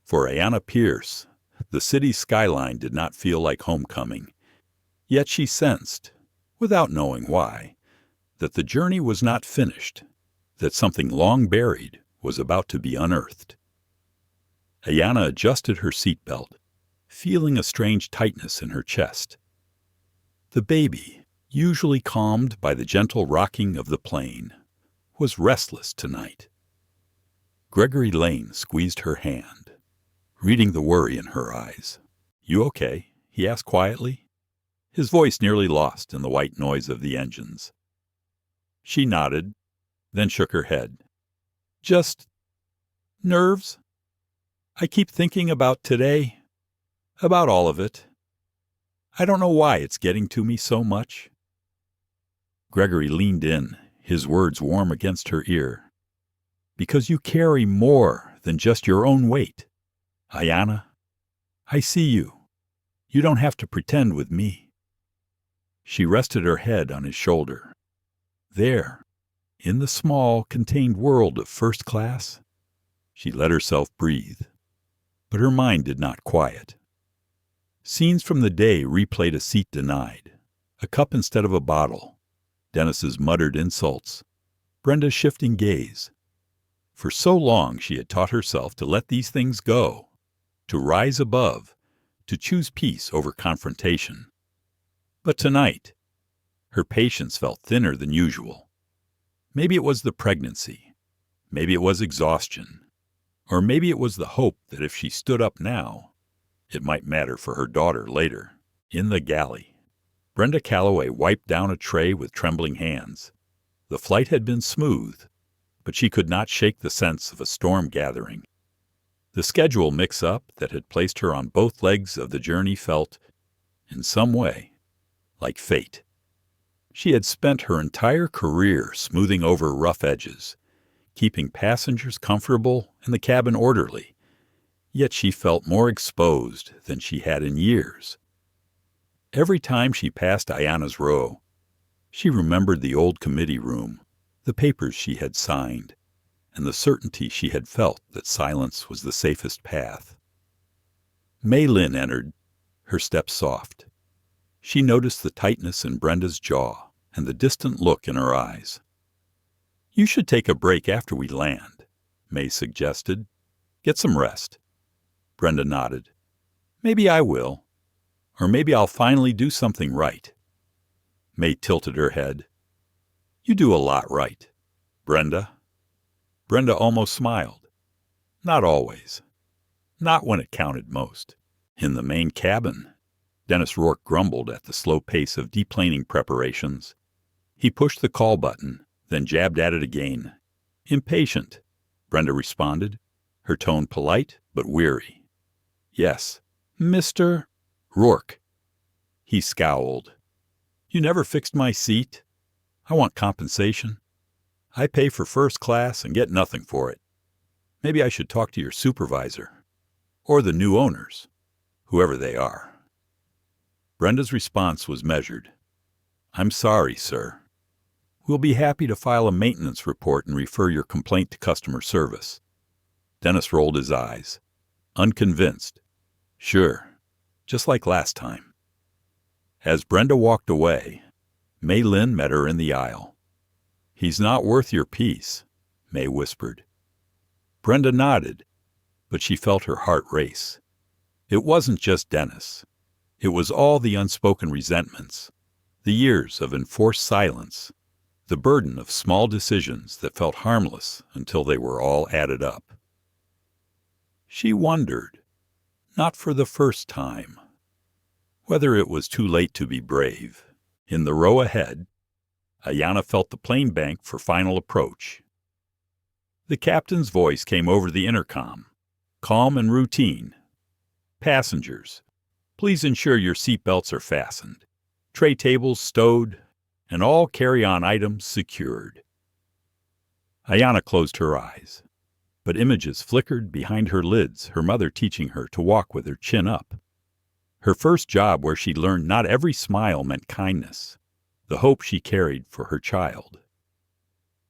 [SPEAKER 1] For Ayanna Pierce, the city's skyline did not feel like homecoming, yet she sensed, without knowing why, that the journey was not finished, that something long buried was about to be unearthed. Ayanna adjusted her seatbelt, feeling a strange tightness in her chest. The baby, usually calmed by the gentle rocking of the plane, was restless tonight. Gregory Lane squeezed her hand, reading the worry in her eyes. "You okay?" he asked quietly, his voice nearly lost in the white noise of the engines. She nodded, then shook her head. "Just nerves. I keep thinking about today, about all of it. I don't know why it's getting to me so much." Gregory leaned in, his words warm against her ear. "Because you carry more than just your own weight. Ayanna, I see you. You don't have to pretend with me." She rested her head on his shoulder. There, in the small, contained world of first class, she let herself breathe. But her mind did not quiet. Scenes from the day replayed a seat denied, a cup instead of a bottle, Dennis's muttered insults, Brenda's shifting gaze. For so long she had taught herself to let these things go, to rise above, to choose peace over confrontation. But tonight, her patience felt thinner than usual. Maybe it was the pregnancy, maybe it was exhaustion, or maybe it was the hope that if she stood up now, it might matter for her daughter later. In the galley, Brenda Calloway wiped down a tray with trembling hands. The flight had been smooth, but she could not shake the sense of a storm gathering. The schedule mix-up that had placed her on both legs of the journey felt, in some way, like fate. She had spent her entire career smoothing over rough edges, keeping passengers comfortable and the cabin orderly, yet she felt more exposed than she had in years. Every time she passed Ayanna's row, she remembered the old committee room, the papers she had signed, and the certainty she had felt that silence was the safest path. May Lynn entered, her step soft. She noticed the tightness in Brenda's jaw and the distant look in her eyes. "You should take a break after we land," May suggested. "Get some rest." Brenda nodded. "Maybe I will. Or maybe I'll finally do something right." May tilted her head. "You do a lot right, Brenda." Brenda almost smiled. Not always. Not when it counted most. In the main cabin, Dennis Rourke grumbled at the slow pace of deplaning preparations. He pushed the call button, then jabbed at it again. Impatient, Brenda responded, her tone polite but weary. Yes, Mr. Rourke. He scowled. You never fixed my seat. I want compensation. I pay for first class and get nothing for it. Maybe I should talk to your supervisor. Or the new owners, whoever they are. Brenda's response was measured. I'm sorry, sir. We'll be happy to file a maintenance report and refer your complaint to customer service. Dennis rolled his eyes, unconvinced. Sure, just like last time. As Brenda walked away, May Lynn met her in the aisle. He's not worth your peace, May whispered. Brenda nodded, but she felt her heart race. It wasn't just Dennis. It was all the unspoken resentments, the years of enforced silence, the burden of small decisions that felt harmless until they were all added up. She wondered, not for the first time, whether it was too late to be brave. In the row ahead, Ayanna felt the plane bank for final approach. The captain's voice came over the intercom, calm and routine. Passengers, please ensure your seatbelts are fastened, tray tables stowed, and all carry-on items secured. Ayanna closed her eyes, but images flickered behind her lids, her mother teaching her to walk with her chin up. Her first job where she learned not every smile meant kindness, the hope she carried for her child.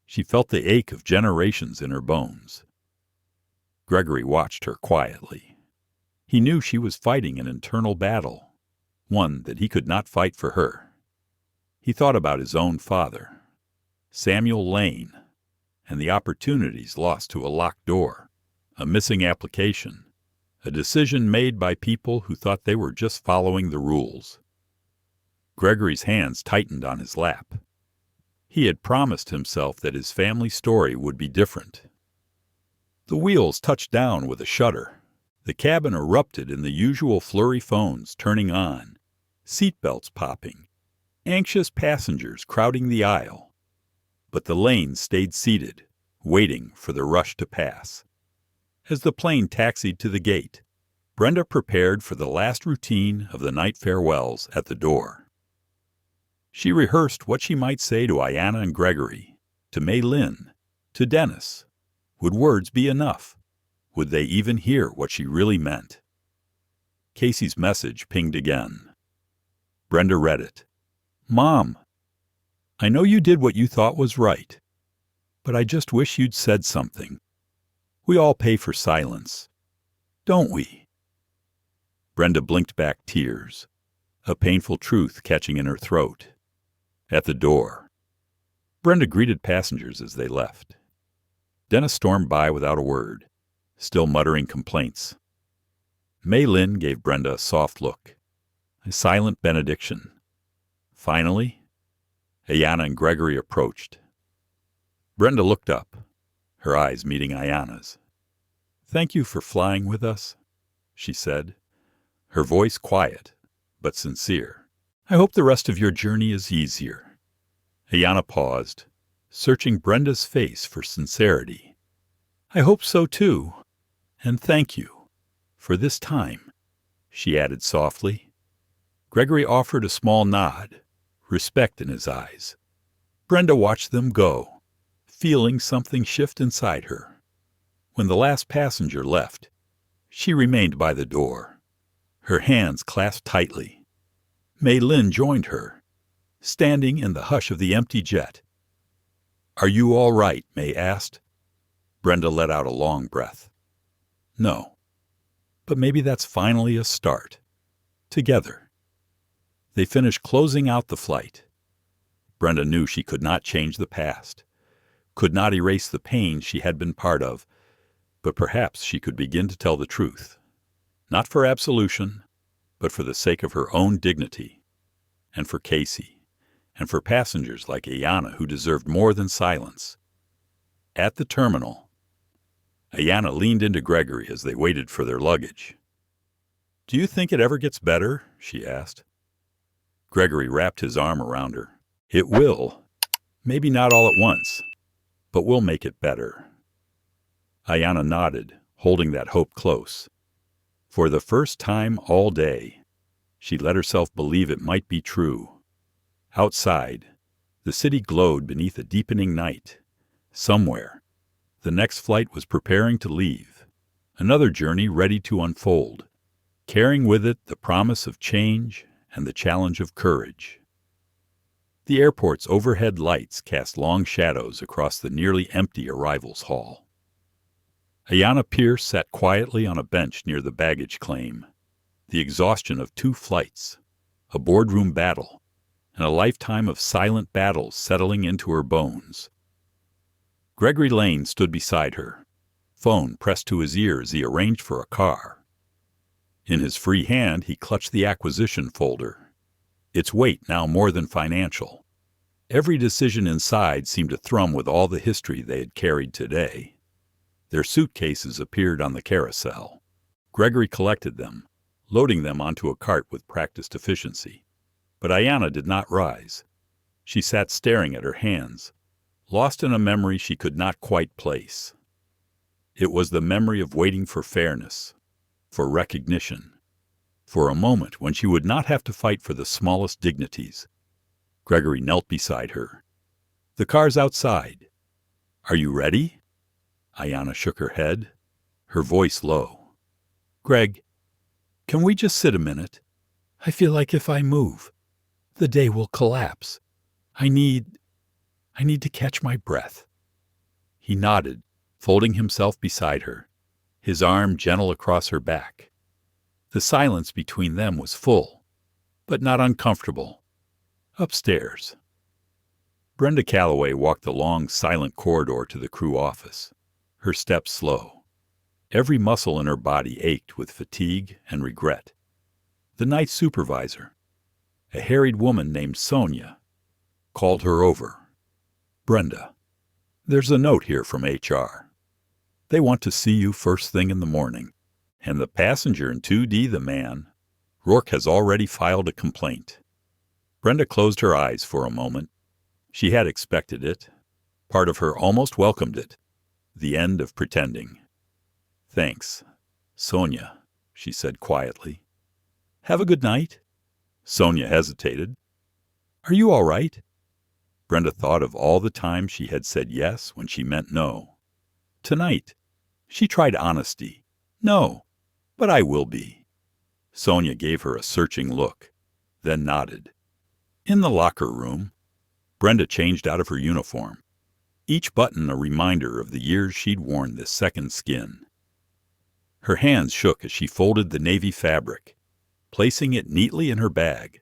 [SPEAKER 1] She felt the ache of generations in her bones. Gregory watched her quietly. He knew she was fighting an internal battle, one that he could not fight for her. He thought about his own father, Samuel Lane, and the opportunities lost to a locked door, a missing application, a decision made by people who thought they were just following the rules. Gregory's hands tightened on his lap. He had promised himself that his family story would be different. The wheels touched down with a shudder. The cabin erupted in the usual flurry phones turning on, seatbelts popping, anxious passengers crowding the aisle. But the lanes stayed seated, waiting for the rush to pass. As the plane taxied to the gate, Brenda prepared for the last routine of the night farewells at the door. She rehearsed what she might say to Ayanna and Gregory, to May Lynn, to Dennis. Would words be enough? Would they even hear what she really meant? Casey's message pinged again. Brenda read it. Mom, I know you did what you thought was right, but I just wish you'd said something. We all pay for silence, don't we? Brenda blinked back tears, a painful truth catching in her throat. At the door, Brenda greeted passengers as they left. Dennis stormed by without a word, still muttering complaints. May Lynn gave Brenda a soft look, a silent benediction. Finally, Ayanna and Gregory approached. Brenda looked up, her eyes meeting Ayanna's. Thank you for flying with us, she said, her voice quiet but sincere. I hope the rest of your journey is easier. Ayanna paused, searching Brenda's face for sincerity. I hope so too, and thank you for this time, she added softly. Gregory offered a small nod, respect in his eyes. Brenda watched them go, feeling something shift inside her. When the last passenger left, she remained by the door, her hands clasped tightly. May Lynn joined her, standing in the hush of the empty jet. Are you all right? May asked. Brenda let out a long breath. No, but maybe that's finally a start. Together. They finished closing out the flight. Brenda knew she could not change the past, could not erase the pain she had been part of, but perhaps she could begin to tell the truth, not for absolution, but for the sake of her own dignity, and for Casey, and for passengers like Ayanna who deserved more than silence. At the terminal, Ayanna leaned into Gregory as they waited for their luggage. Do you think it ever gets better? she asked. Gregory wrapped his arm around her. It will. Maybe not all at once, but we'll make it better. Ayanna nodded, holding that hope close. For the first time all day, she let herself believe it might be true. Outside, the city glowed beneath a deepening night. Somewhere, the next flight was preparing to leave, another journey ready to unfold, carrying with it the promise of change and the challenge of courage. The airport's overhead lights cast long shadows across the nearly empty arrivals hall. Ayanna Pierce sat quietly on a bench near the baggage claim, the exhaustion of 2 flights, a boardroom battle, and a lifetime of silent battles settling into her bones. Gregory Lane stood beside her, phone pressed to his ear as he arranged for a car. In his free hand, he clutched the acquisition folder, its weight now more than financial. Every decision inside seemed to thrum with all the history they had carried today. Their suitcases appeared on the carousel. Gregory collected them, loading them onto a cart with practiced efficiency. But Ayanna did not rise. She sat staring at her hands, lost in a memory she could not quite place. It was the memory of waiting for fairness, for recognition, for a moment when she would not have to fight for the smallest dignities. Gregory knelt beside her. "The car's outside. Are you ready?" Ayanna shook her head, her voice low. "Greg, can we just sit a minute? I feel like if I move, the day will collapse. I need to catch my breath." He nodded, folding himself beside her, his arm gentle across her back. The silence between them was full, but not uncomfortable. Upstairs, Brenda Calloway walked the long, silent corridor to the crew office, her steps slow. Every muscle in her body ached with fatigue and regret. The night supervisor, a harried woman named Sonia, called her over. "Brenda, there's a note here from HR. They want to see you first thing in the morning, and the passenger in 2D, the man, Rourke, has already filed a complaint." Brenda closed her eyes for a moment. She had expected it. Part of her almost welcomed it. The end of pretending. "Thanks, Sonia," she said quietly. "Have a good night." Sonia hesitated. "Are you all right?" Brenda thought of all the times she had said yes when she meant no. Tonight, she tried honesty. "No, but I will be." Sonia gave her a searching look, then nodded. In the locker room, Brenda changed out of her uniform, each button a reminder of the years she'd worn this second skin. Her hands shook as she folded the navy fabric, placing it neatly in her bag.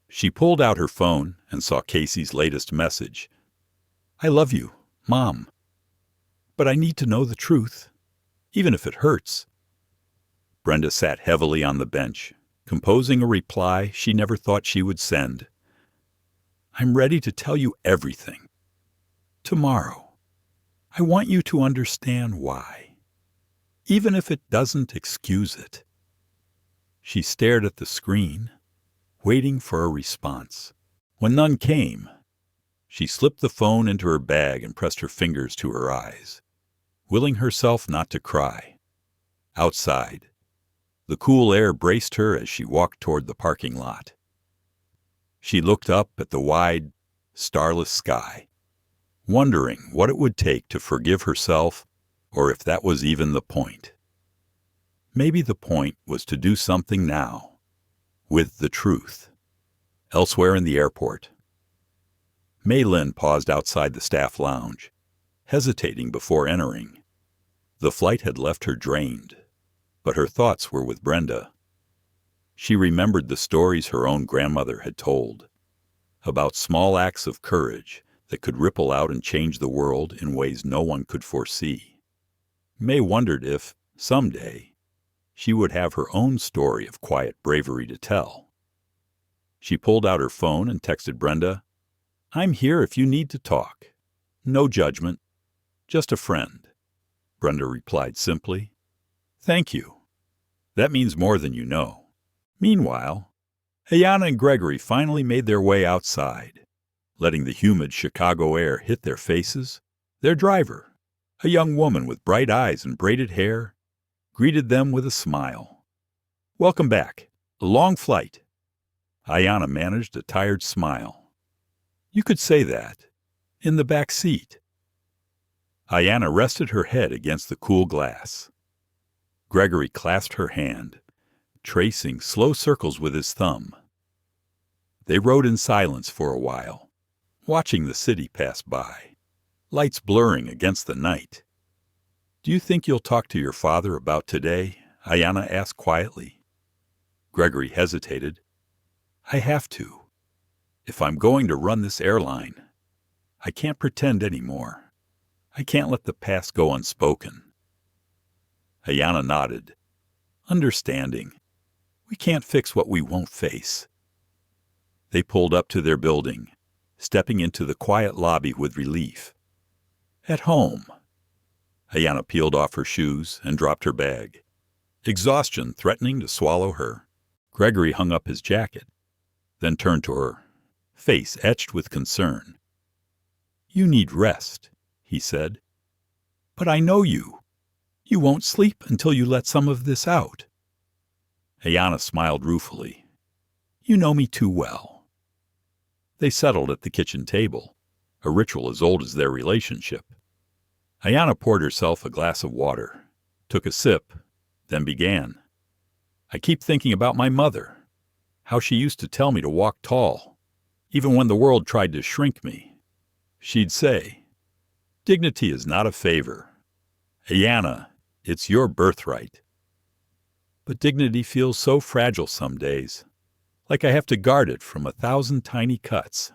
[SPEAKER 1] She pulled out her phone and saw Casey's latest message. "I love you, Mom. But I need to know the truth, even if it hurts." Brenda sat heavily on the bench, composing a reply she never thought she would send. "I'm ready to tell you everything. Tomorrow. I want you to understand why, even if it doesn't excuse it." She stared at the screen, waiting for a response. When none came, she slipped the phone into her bag and pressed her fingers to her eyes, willing herself not to cry. Outside, the cool air braced her as she walked toward the parking lot. She looked up at the wide, starless sky, wondering what it would take to forgive herself, or if that was even the point. Maybe the point was to do something now, with the truth. Elsewhere in the airport, Mei Lin paused outside the staff lounge, hesitating before entering. The flight had left her drained, but her thoughts were with Brenda. She remembered the stories her own grandmother had told, about small acts of courage that could ripple out and change the world in ways no one could foresee. May wondered if, someday, she would have her own story of quiet bravery to tell. She pulled out her phone and texted Brenda, "I'm here if you need to talk. No judgment, just a friend." Brenda replied simply, "Thank you. That means more than you know." Meanwhile, Ayanna and Gregory finally made their way outside. Letting the humid Chicago air hit their faces, their driver, a young woman with bright eyes and braided hair, greeted them with a smile. "Welcome back. A long flight." Ayanna managed a tired smile. "You could say that. In the back seat." Ayanna rested her head against the cool glass. Gregory clasped her hand, tracing slow circles with his thumb. They rode in silence for a while, watching the city pass by, lights blurring against the night. "Do you think you'll talk to your father about today?" Ayanna asked quietly. Gregory hesitated. "I have to. If I'm going to run this airline, I can't pretend anymore. I can't let the past go unspoken." Ayanna nodded, understanding. We can't fix what we won't face. They pulled up to their building, stepping into the quiet lobby with relief. At home. Ayanna peeled off her shoes and dropped her bag, exhaustion threatening to swallow her. Gregory hung up his jacket, then turned to her, face etched with concern. "You need rest," he said. "But I know you. You won't sleep until you let some of this out." Ayanna smiled ruefully. "You know me too well." They settled at the kitchen table, a ritual as old as their relationship. Ayanna poured herself a glass of water, took a sip, then began. "I keep thinking about my mother, how she used to tell me to walk tall, even when the world tried to shrink me. She'd say, 'Dignity is not a favor. Ayanna, it's your birthright.' But dignity feels so fragile some days, like I have to guard it from 1,000 tiny cuts."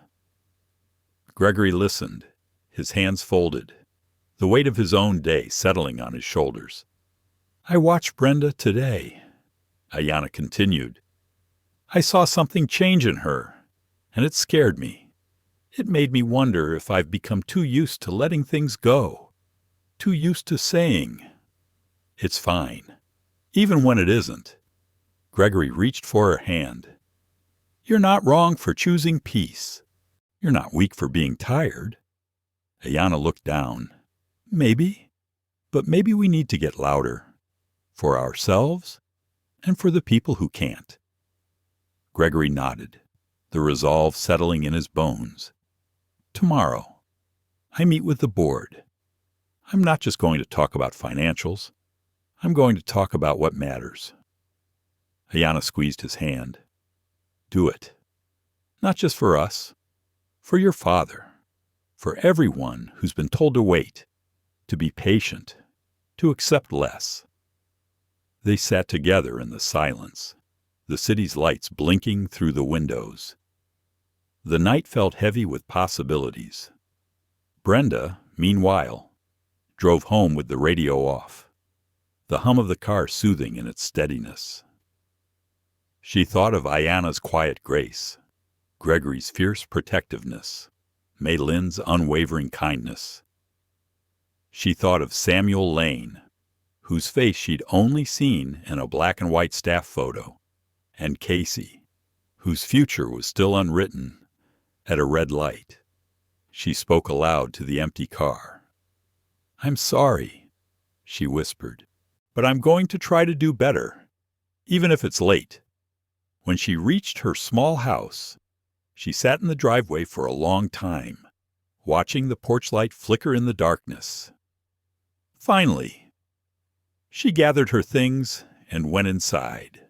[SPEAKER 1] Gregory listened, his hands folded, the weight of his own day settling on his shoulders. "I watched Brenda today," Ayanna continued. "I saw something change in her, and it scared me. It made me wonder if I've become too used to letting things go, too used to saying, 'It's fine,' even when it isn't." Gregory reached for her hand. "You're not wrong for choosing peace. You're not weak for being tired." Ayanna looked down. "Maybe, but maybe we need to get louder. For ourselves, and for the people who can't." Gregory nodded, the resolve settling in his bones. "Tomorrow, I meet with the board. I'm not just going to talk about financials. I'm going to talk about what matters." Ayanna squeezed his hand. "Do it. Not just for us. For your father. For everyone who's been told to wait, to be patient, to accept less." They sat together in the silence, the city's lights blinking through the windows. The night felt heavy with possibilities. Brenda, meanwhile, drove home with the radio off, the hum of the car soothing in its steadiness. She thought of Ayanna's quiet grace, Gregory's fierce protectiveness, Mei Lin's unwavering kindness. She thought of Samuel Lane, whose face she'd only seen in a black and white staff photo, and Casey, whose future was still unwritten, at a red light. She spoke aloud to the empty car. "I'm sorry," she whispered, "but I'm going to try to do better, even if it's late." When she reached her small house, she sat in the driveway for a long time, watching the porch light flicker in the darkness. Finally, she gathered her things and went inside,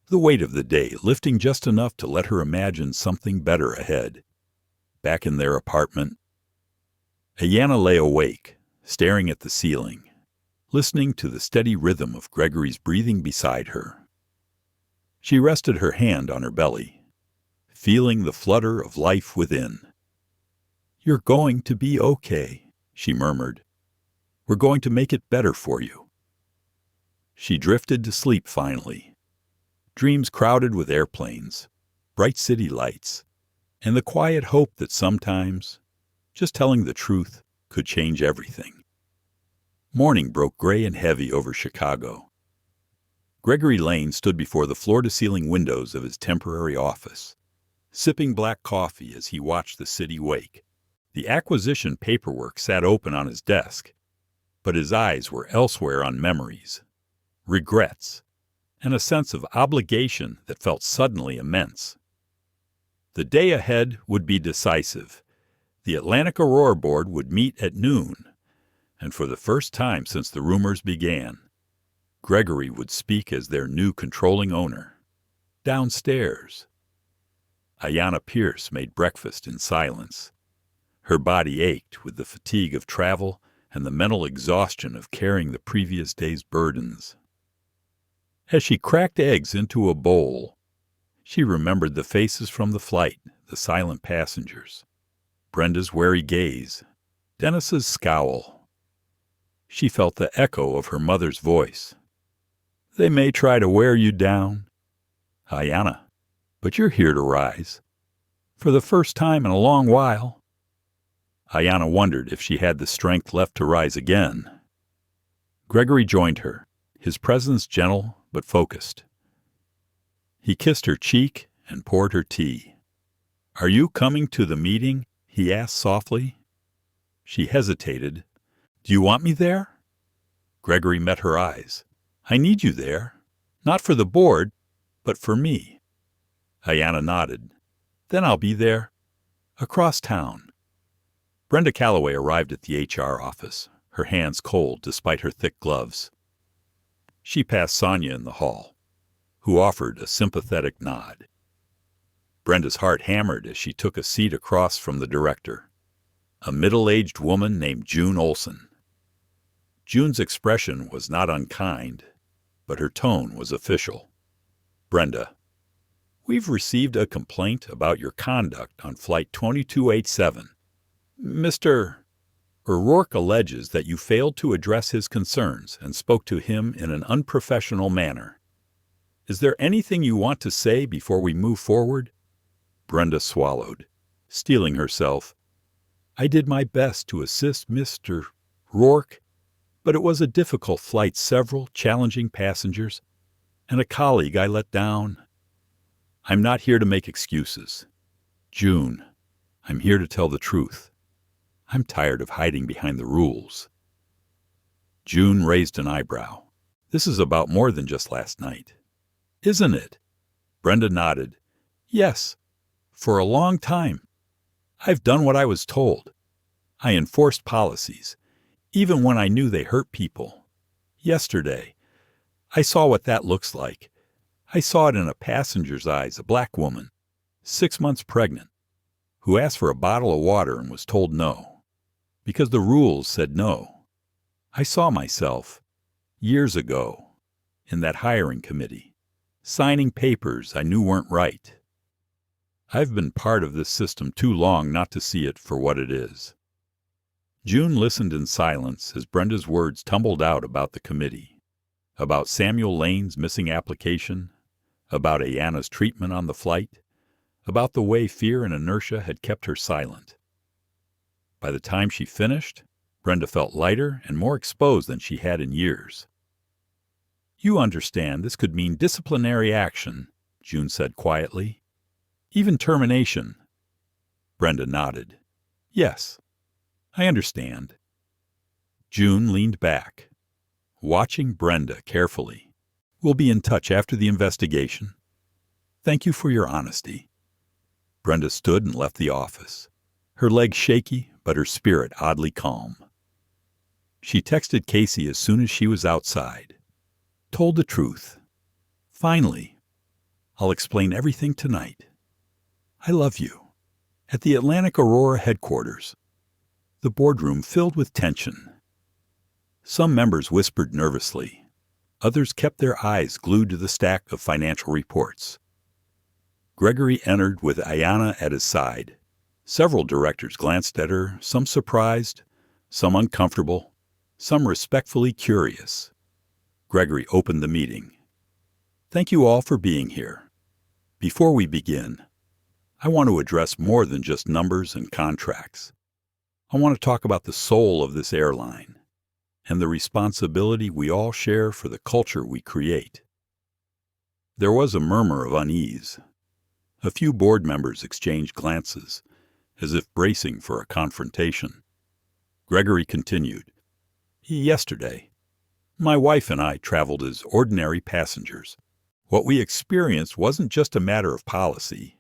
[SPEAKER 1] the weight of the day lifting just enough to let her imagine something better ahead. Back in their apartment, Ayanna lay awake, staring at the ceiling, listening to the steady rhythm of Gregory's breathing beside her. She rested her hand on her belly, feeling the flutter of life within. "You're going to be okay," she murmured. "We're going to make it better for you." She drifted to sleep finally, dreams crowded with airplanes, bright city lights, and the quiet hope that sometimes just telling the truth could change everything. Morning broke gray and heavy over Chicago. Gregory Lane stood before the floor-to-ceiling windows of his temporary office, sipping black coffee as he watched the city wake. The acquisition paperwork sat open on his desk, but his eyes were elsewhere on memories, regrets, and a sense of obligation that felt suddenly immense. The day ahead would be decisive. The Atlantic Aurora Board would meet at noon, and for the first time since the rumors began, Gregory would speak as their new controlling owner. Downstairs, Ayanna Pierce made breakfast in silence. Her body ached with the fatigue of travel and the mental exhaustion of carrying the previous day's burdens. As she cracked eggs into a bowl, she remembered the faces from the flight, the silent passengers, Brenda's wary gaze, Dennis's scowl. She felt the echo of her mother's voice. They may try to wear you down, Ayanna, but you're here to rise. For the first time in a long while. Ayanna wondered if she had the strength left to rise again. Gregory joined her, his presence gentle but focused. He kissed her cheek and poured her tea. Are you coming to the meeting? He asked softly. She hesitated. Do you want me there? Gregory met her eyes. I need you there. Not for the board, but for me. Ayanna nodded. Then I'll be there. Across town. Brenda Calloway arrived at the HR office, her hands cold despite her thick gloves. She passed Sonia in the hall, who offered a sympathetic nod. Brenda's heart hammered as she took a seat across from the director, a middle-aged woman named June Olson. June's expression was not unkind, but her tone was official. Brenda, we've received a complaint about your conduct on Flight 2287. Mr. O'Rourke alleges that you failed to address his concerns and spoke to him in an unprofessional manner. Is there anything you want to say before we move forward? Brenda swallowed, steeling herself. I did my best to assist Mr. Rourke, but it was a difficult flight, several challenging passengers, and a colleague I let down. I'm not here to make excuses. June, I'm here to tell the truth. I'm tired of hiding behind the rules. June raised an eyebrow. This is about more than just last night. Isn't it? Brenda nodded. Yes, for a long time. I've done what I was told. I enforced policies, even when I knew they hurt people. Yesterday, I saw what that looks like. I saw it in a passenger's eyes, a black woman, 6 months pregnant, who asked for a bottle of water and was told no, because the rules said no. I saw myself, years ago, in that hiring committee, signing papers I knew weren't right. I've been part of this system too long not to see it for what it is. June listened in silence as Brenda's words tumbled out about the committee, about Samuel Lane's missing application, about Ayanna's treatment on the flight, about the way fear and inertia had kept her silent. By the time she finished, Brenda felt lighter and more exposed than she had in years. You understand this could mean disciplinary action, June said quietly. Even termination. Brenda nodded. Yes, I understand. June leaned back, watching Brenda carefully. We'll be in touch after the investigation. Thank you for your honesty. Brenda stood and left the office, her legs shaky, but her spirit oddly calm. She texted Casey as soon as she was outside. Told the truth. Finally, I'll explain everything tonight. I love you. At the Atlantic Aurora headquarters, the boardroom filled with tension. Some members whispered nervously. Others kept their eyes glued to the stack of financial reports. Gregory entered with Ayanna at his side. Several directors glanced at her, some surprised, some uncomfortable, some respectfully curious. Gregory opened the meeting. Thank you all for being here. Before we begin, I want to address more than just numbers and contracts. I want to talk about the soul of this airline and the responsibility we all share for the culture we create. There was a murmur of unease. A few board members exchanged glances, as if bracing for a confrontation. Gregory continued. Yesterday, my wife and I traveled as ordinary passengers. What we experienced wasn't just a matter of policy.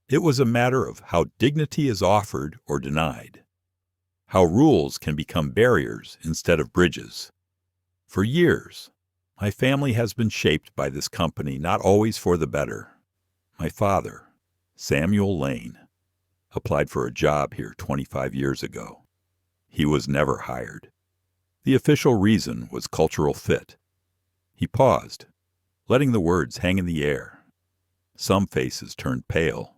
[SPEAKER 1] It was a matter of how dignity is offered or denied, how rules can become barriers instead of bridges. For years, my family has been shaped by this company, not always for the better. My father, Samuel Lane, applied for a job here 25 years ago. He was never hired. The official reason was cultural fit. He paused, letting the words hang in the air. Some faces turned pale.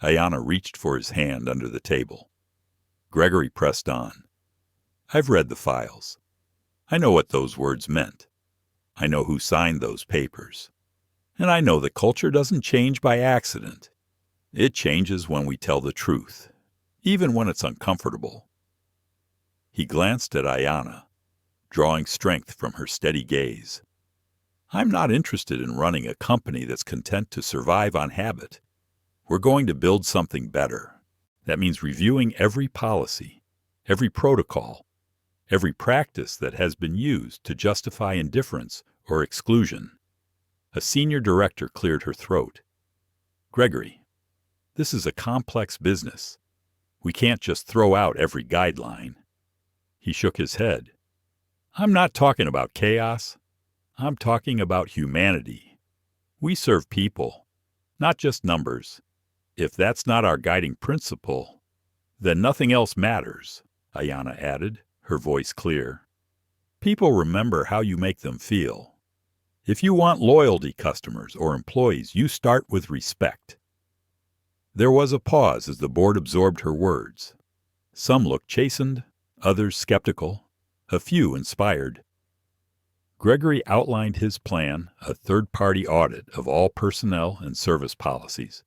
[SPEAKER 1] Ayanna reached for his hand under the table. Gregory pressed on. I've read the files. I know what those words meant. I know who signed those papers. And I know that culture doesn't change by accident. It changes when we tell the truth, even when it's uncomfortable. He glanced at Ayanna, drawing strength from her steady gaze. I'm not interested in running a company that's content to survive on habit. We're going to build something better. That means reviewing every policy, every protocol, every practice that has been used to justify indifference or exclusion. A senior director cleared her throat. Gregory, this is a complex business. We can't just throw out every guideline. He shook his head. I'm not talking about chaos. I'm talking about humanity. We serve people, not just numbers. If that's not our guiding principle, then nothing else matters, Ayanna added, her voice clear. People remember how you make them feel. If you want loyalty customers or employees, you start with respect. There was a pause as the board absorbed her words. Some looked chastened, others skeptical, a few inspired. Gregory outlined his plan, a third-party audit of all personnel and service policies,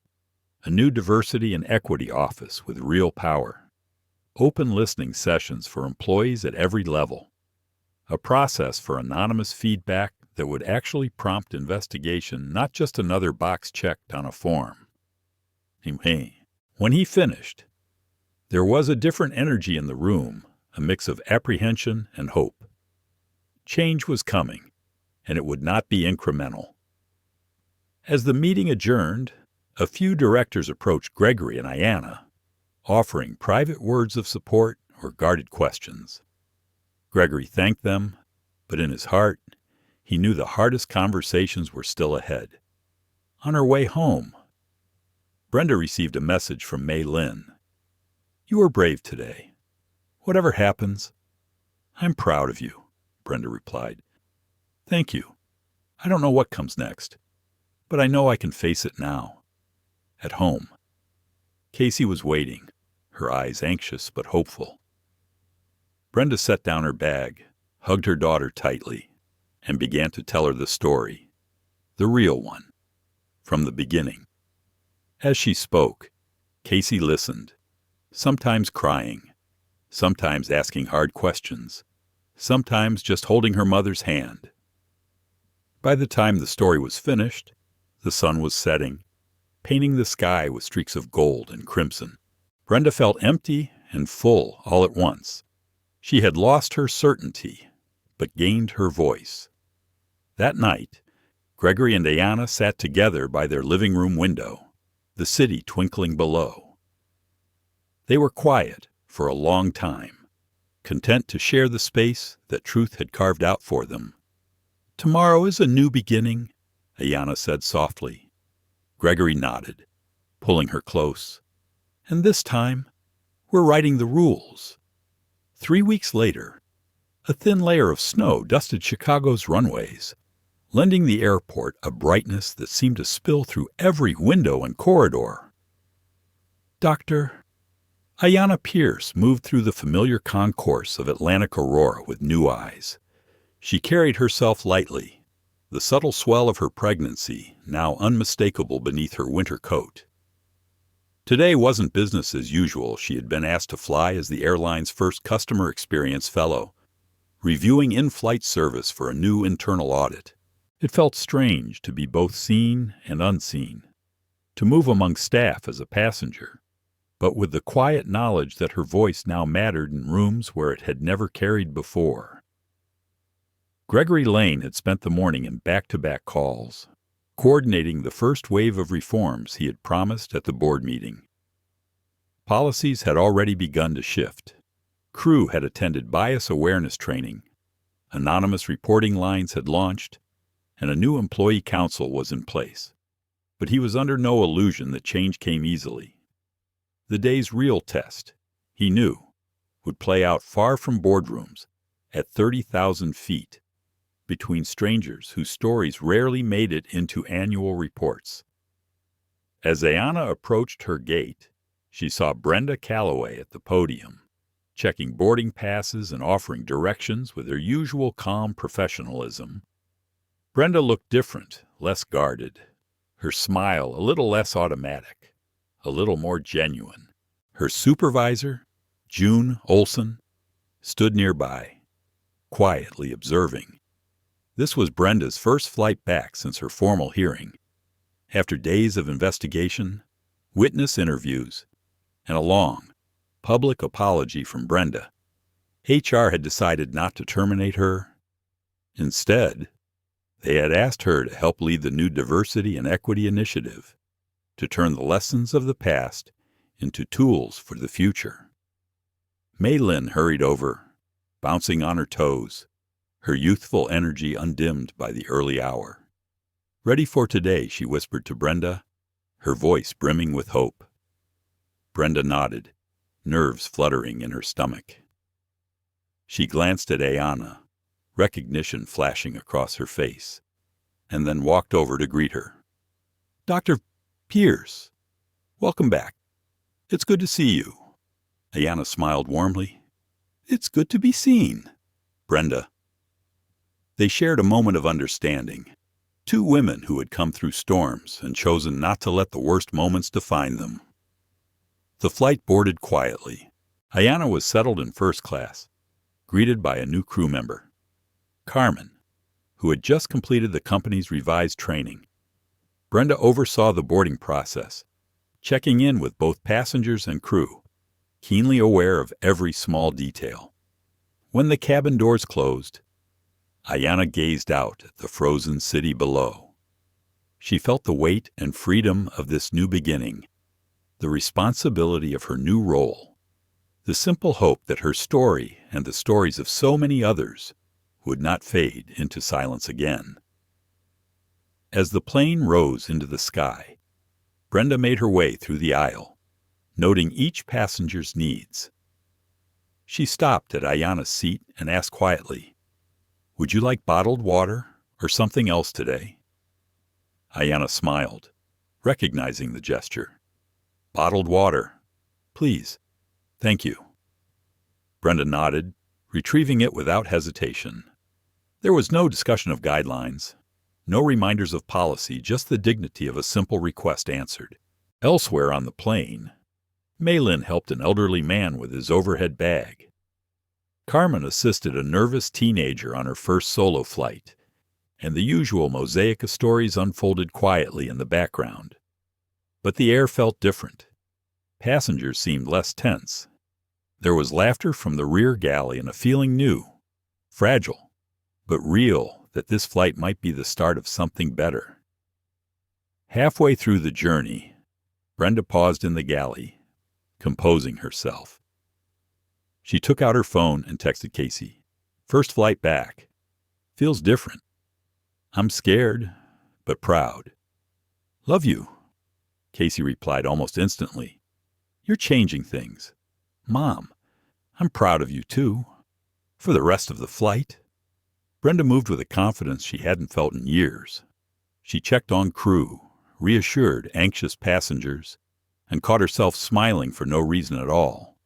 [SPEAKER 1] a new diversity and equity office with real power, open listening sessions for employees at every level, a process for anonymous feedback that would actually prompt investigation, not just another box checked on a form. When he finished, there was a different energy in the room, a mix of apprehension and hope. Change was coming, and it would not be incremental. As the meeting adjourned, a few directors approached Gregory and Ayanna, offering private words of support or guarded questions. Gregory thanked them, but in his heart, he knew the hardest conversations were still ahead. On her way home, Brenda received a message from May Lynn. You were brave today. Whatever happens, I'm proud of you, Brenda replied. Thank you. I don't know what comes next, but I know I can face it now. At home, Casey was waiting, her eyes anxious but hopeful. Brenda set down her bag, hugged her daughter tightly, and began to tell her the story, the real one, from the beginning. As she spoke, Casey listened, sometimes crying, sometimes asking hard questions, sometimes just holding her mother's hand. By the time the story was finished, the sun was setting, painting the sky with streaks of gold and crimson. Brenda felt empty and full all at once. She had lost her certainty, but gained her voice. That night, Gregory and Ayanna sat together by their living room window, the city twinkling below. They were quiet for a long time, content to share the space that truth had carved out for them. Tomorrow is a new beginning, Ayanna said softly. Gregory nodded, pulling her close. And this time, we're writing the rules. 3 weeks later, a thin layer of snow dusted Chicago's runways, lending the airport a brightness that seemed to spill through every window and corridor. Dr. Ayanna Pierce moved through the familiar concourse of Atlantic Aurora with new eyes. She carried herself lightly, the subtle swell of her pregnancy now unmistakable beneath her winter coat. Today wasn't business as usual. She had been asked to fly as the airline's first customer experience fellow, reviewing in-flight service for a new internal audit. It felt strange to be both seen and unseen, to move among staff as a passenger, but with the quiet knowledge that her voice now mattered in rooms where it had never carried before. Gregory Lane had spent the morning in back-to-back calls, coordinating the first wave of reforms he had promised at the board meeting. Policies had already begun to shift. Crew had attended bias awareness training. Anonymous reporting lines had launched, and a new employee council was in place. But he was under no illusion that change came easily. The day's real test, he knew, would play out far from boardrooms, at 30,000 feet, between strangers whose stories rarely made it into annual reports. As Ayanna approached her gate, she saw Brenda Calloway at the podium, checking boarding passes and offering directions with her usual calm professionalism. Brenda looked different, less guarded, her smile a little less automatic, a little more genuine. Her supervisor, June Olson, stood nearby, quietly observing. This was Brenda's first flight back since her formal hearing. After days of investigation, witness interviews, and a long, public apology from Brenda, HR had decided not to terminate her. Instead, they had asked her to help lead the new diversity and equity initiative, to turn the lessons of the past into tools for the future. Maylin hurried over, bouncing on her toes, her youthful energy undimmed by the early hour. "Ready for today," she whispered to Brenda, her voice brimming with hope. Brenda nodded, nerves fluttering in her stomach. She glanced at Ayanna, recognition flashing across her face, and then walked over to greet her. "Dr. Pierce, welcome back. It's good to see you." Ayanna smiled warmly. "It's good to be seen, Brenda." They shared a moment of understanding, two women who had come through storms and chosen not to let the worst moments define them. The flight boarded quietly. Ayanna was settled in first class, greeted by a new crew member, Carmen, who had just completed the company's revised training. Brenda oversaw the boarding process, checking in with both passengers and crew, keenly aware of every small detail. When the cabin doors closed, Ayanna gazed out at the frozen city below. She felt the weight and freedom of this new beginning, the responsibility of her new role, the simple hope that her story and the stories of so many others would not fade into silence again. As the plane rose into the sky, Brenda made her way through the aisle, noting each passenger's needs. She stopped at Ayanna's seat and asked quietly, "Would you like bottled water or something else today?" Ayanna smiled, recognizing the gesture. "Bottled water, please. Thank you." Brenda nodded, retrieving it without hesitation. There was no discussion of guidelines, no reminders of policy, just the dignity of a simple request answered. Elsewhere on the plane, Maylin helped an elderly man with his overhead bag. Carmen assisted a nervous teenager on her first solo flight, and the usual mosaic of stories unfolded quietly in the background. But the air felt different. Passengers seemed less tense. There was laughter from the rear galley and a feeling new, fragile, but real, that this flight might be the start of something better. Halfway through the journey, Brenda paused in the galley, composing herself. She took out her phone and texted Casey. "First flight back. Feels different. I'm scared, but proud." "Love you," Casey replied almost instantly. "You're changing things. Mom, I'm proud of you too. For the rest of the flight." Brenda moved with a confidence she hadn't felt in years. She checked on crew, reassured anxious passengers, and caught herself smiling for no reason at all.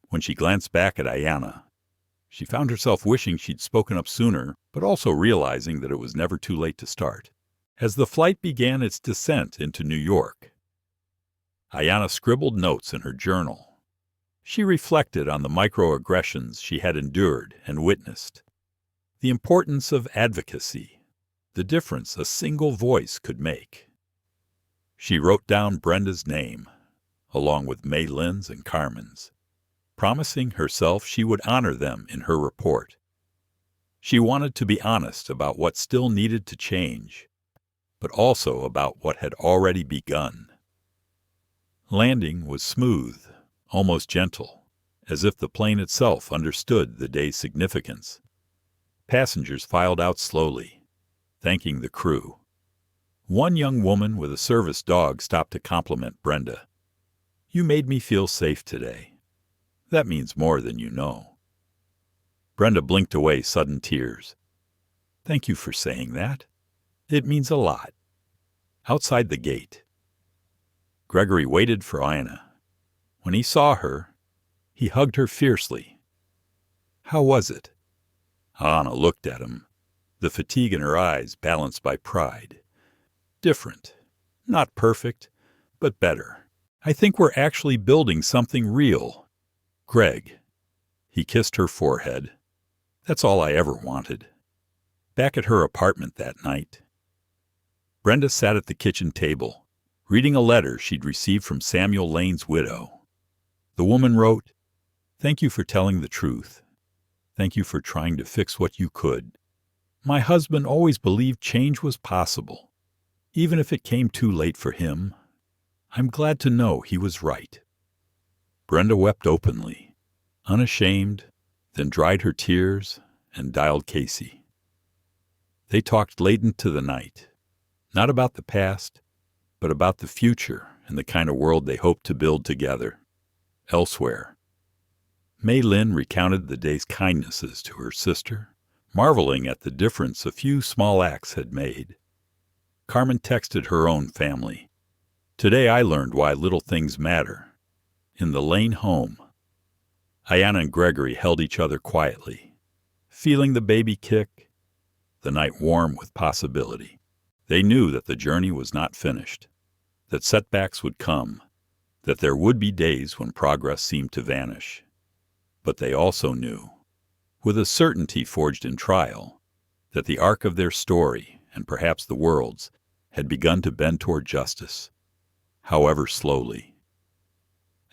[SPEAKER 1] When she glanced back at Ayanna, she found herself wishing she'd spoken up sooner, but also realizing that it was never too late to start. As the flight began its descent into New York, Ayanna scribbled notes in her journal. She reflected on the microaggressions she had endured and witnessed, the importance of advocacy, the difference a single voice could make. She wrote down Brenda's name, along with May Lynn's and Carmen's, promising herself she would honor them in her report. She wanted to be honest about what still needed to change, but also about what had already begun. Landing was smooth, almost gentle, as if the plane itself understood the day's significance. Passengers filed out slowly, thanking the crew. One young woman with a service dog stopped to compliment Brenda. "You made me feel safe today. That means more than you know." Brenda blinked away sudden tears. "Thank you for saying that. It means a lot." Outside the gate, Gregory waited for Ayanna. When he saw her, he hugged her fiercely. "How was it?" Ayanna looked at him, the fatigue in her eyes balanced by pride. "Different. Not perfect, but better. I think we're actually building something real. Greg." He kissed her forehead. "That's all I ever wanted." Back at her apartment that night, Brenda sat at the kitchen table, reading a letter she'd received from Samuel Lane's widow. The woman wrote, "Thank you for telling the truth. Thank you for trying to fix what you could. My husband always believed change was possible, even if it came too late for him. I'm glad to know he was right." Brenda wept openly, unashamed, then dried her tears and dialed Casey. They talked late into the night, not about the past, but about the future and the kind of world they hoped to build together. Elsewhere, May Lynn recounted the day's kindnesses to her sister, marveling at the difference a few small acts had made. Carmen texted her own family. "Today I learned why little things matter." In the Lane home, Ayanna and Gregory held each other quietly, feeling the baby kick, the night warm with possibility. They knew that the journey was not finished, that setbacks would come, that there would be days when progress seemed to vanish. But they also knew, with a certainty forged in trial, that the arc of their story, and perhaps the world's, had begun to bend toward justice, however slowly.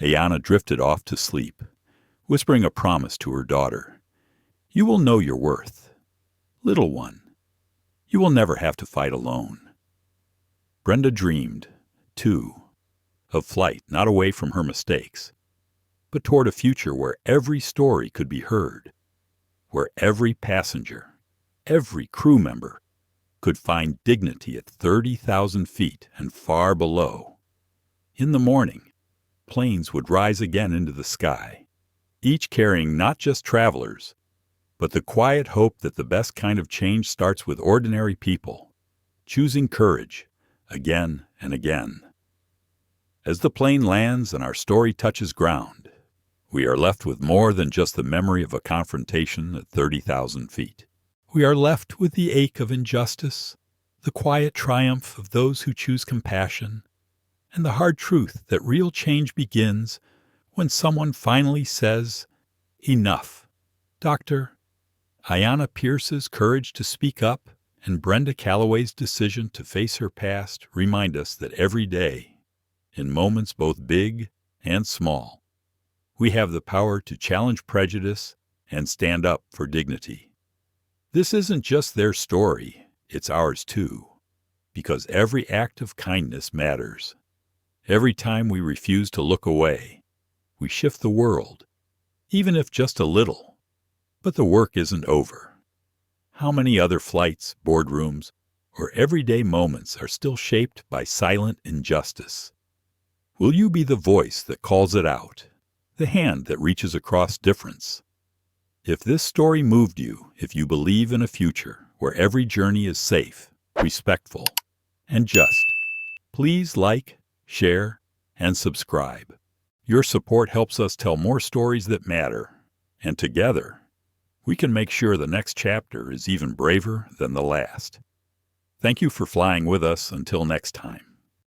[SPEAKER 1] Ayanna drifted off to sleep, whispering a promise to her daughter. "You will know your worth. Little one, you will never have to fight alone." Brenda dreamed, too, of flight not away from her mistakes, but toward a future where every story could be heard, where every passenger, every crew member, could find dignity at 30,000 feet and far below. In the morning, planes would rise again into the sky, each carrying not just travelers, but the quiet hope that the best kind of change starts with ordinary people, choosing courage again and again. As the plane lands and our story touches ground, we are left with more than just the memory of a confrontation at 30,000 feet. We are left with the ache of injustice, the quiet triumph of those who choose compassion, and the hard truth that real change begins when someone finally says, "Enough." Dr. Ayanna Pierce's courage to speak up and Brenda Calloway's decision to face her past remind us that every day, in moments both big and small, we have the power to challenge prejudice and stand up for dignity. This isn't just their story, it's ours too, because every act of kindness matters. Every time we refuse to look away, we shift the world, even if just a little. But the work isn't over. How many other flights, boardrooms, or everyday moments are still shaped by silent injustice? Will you be the voice that calls it out, the hand that reaches across difference? If this story moved you, if you believe in a future where every journey is safe, respectful, and just, please like, share, and subscribe. Your support helps us tell more stories that matter, and together, we can make sure the next chapter is even braver than the last. Thank you for flying with us until next time.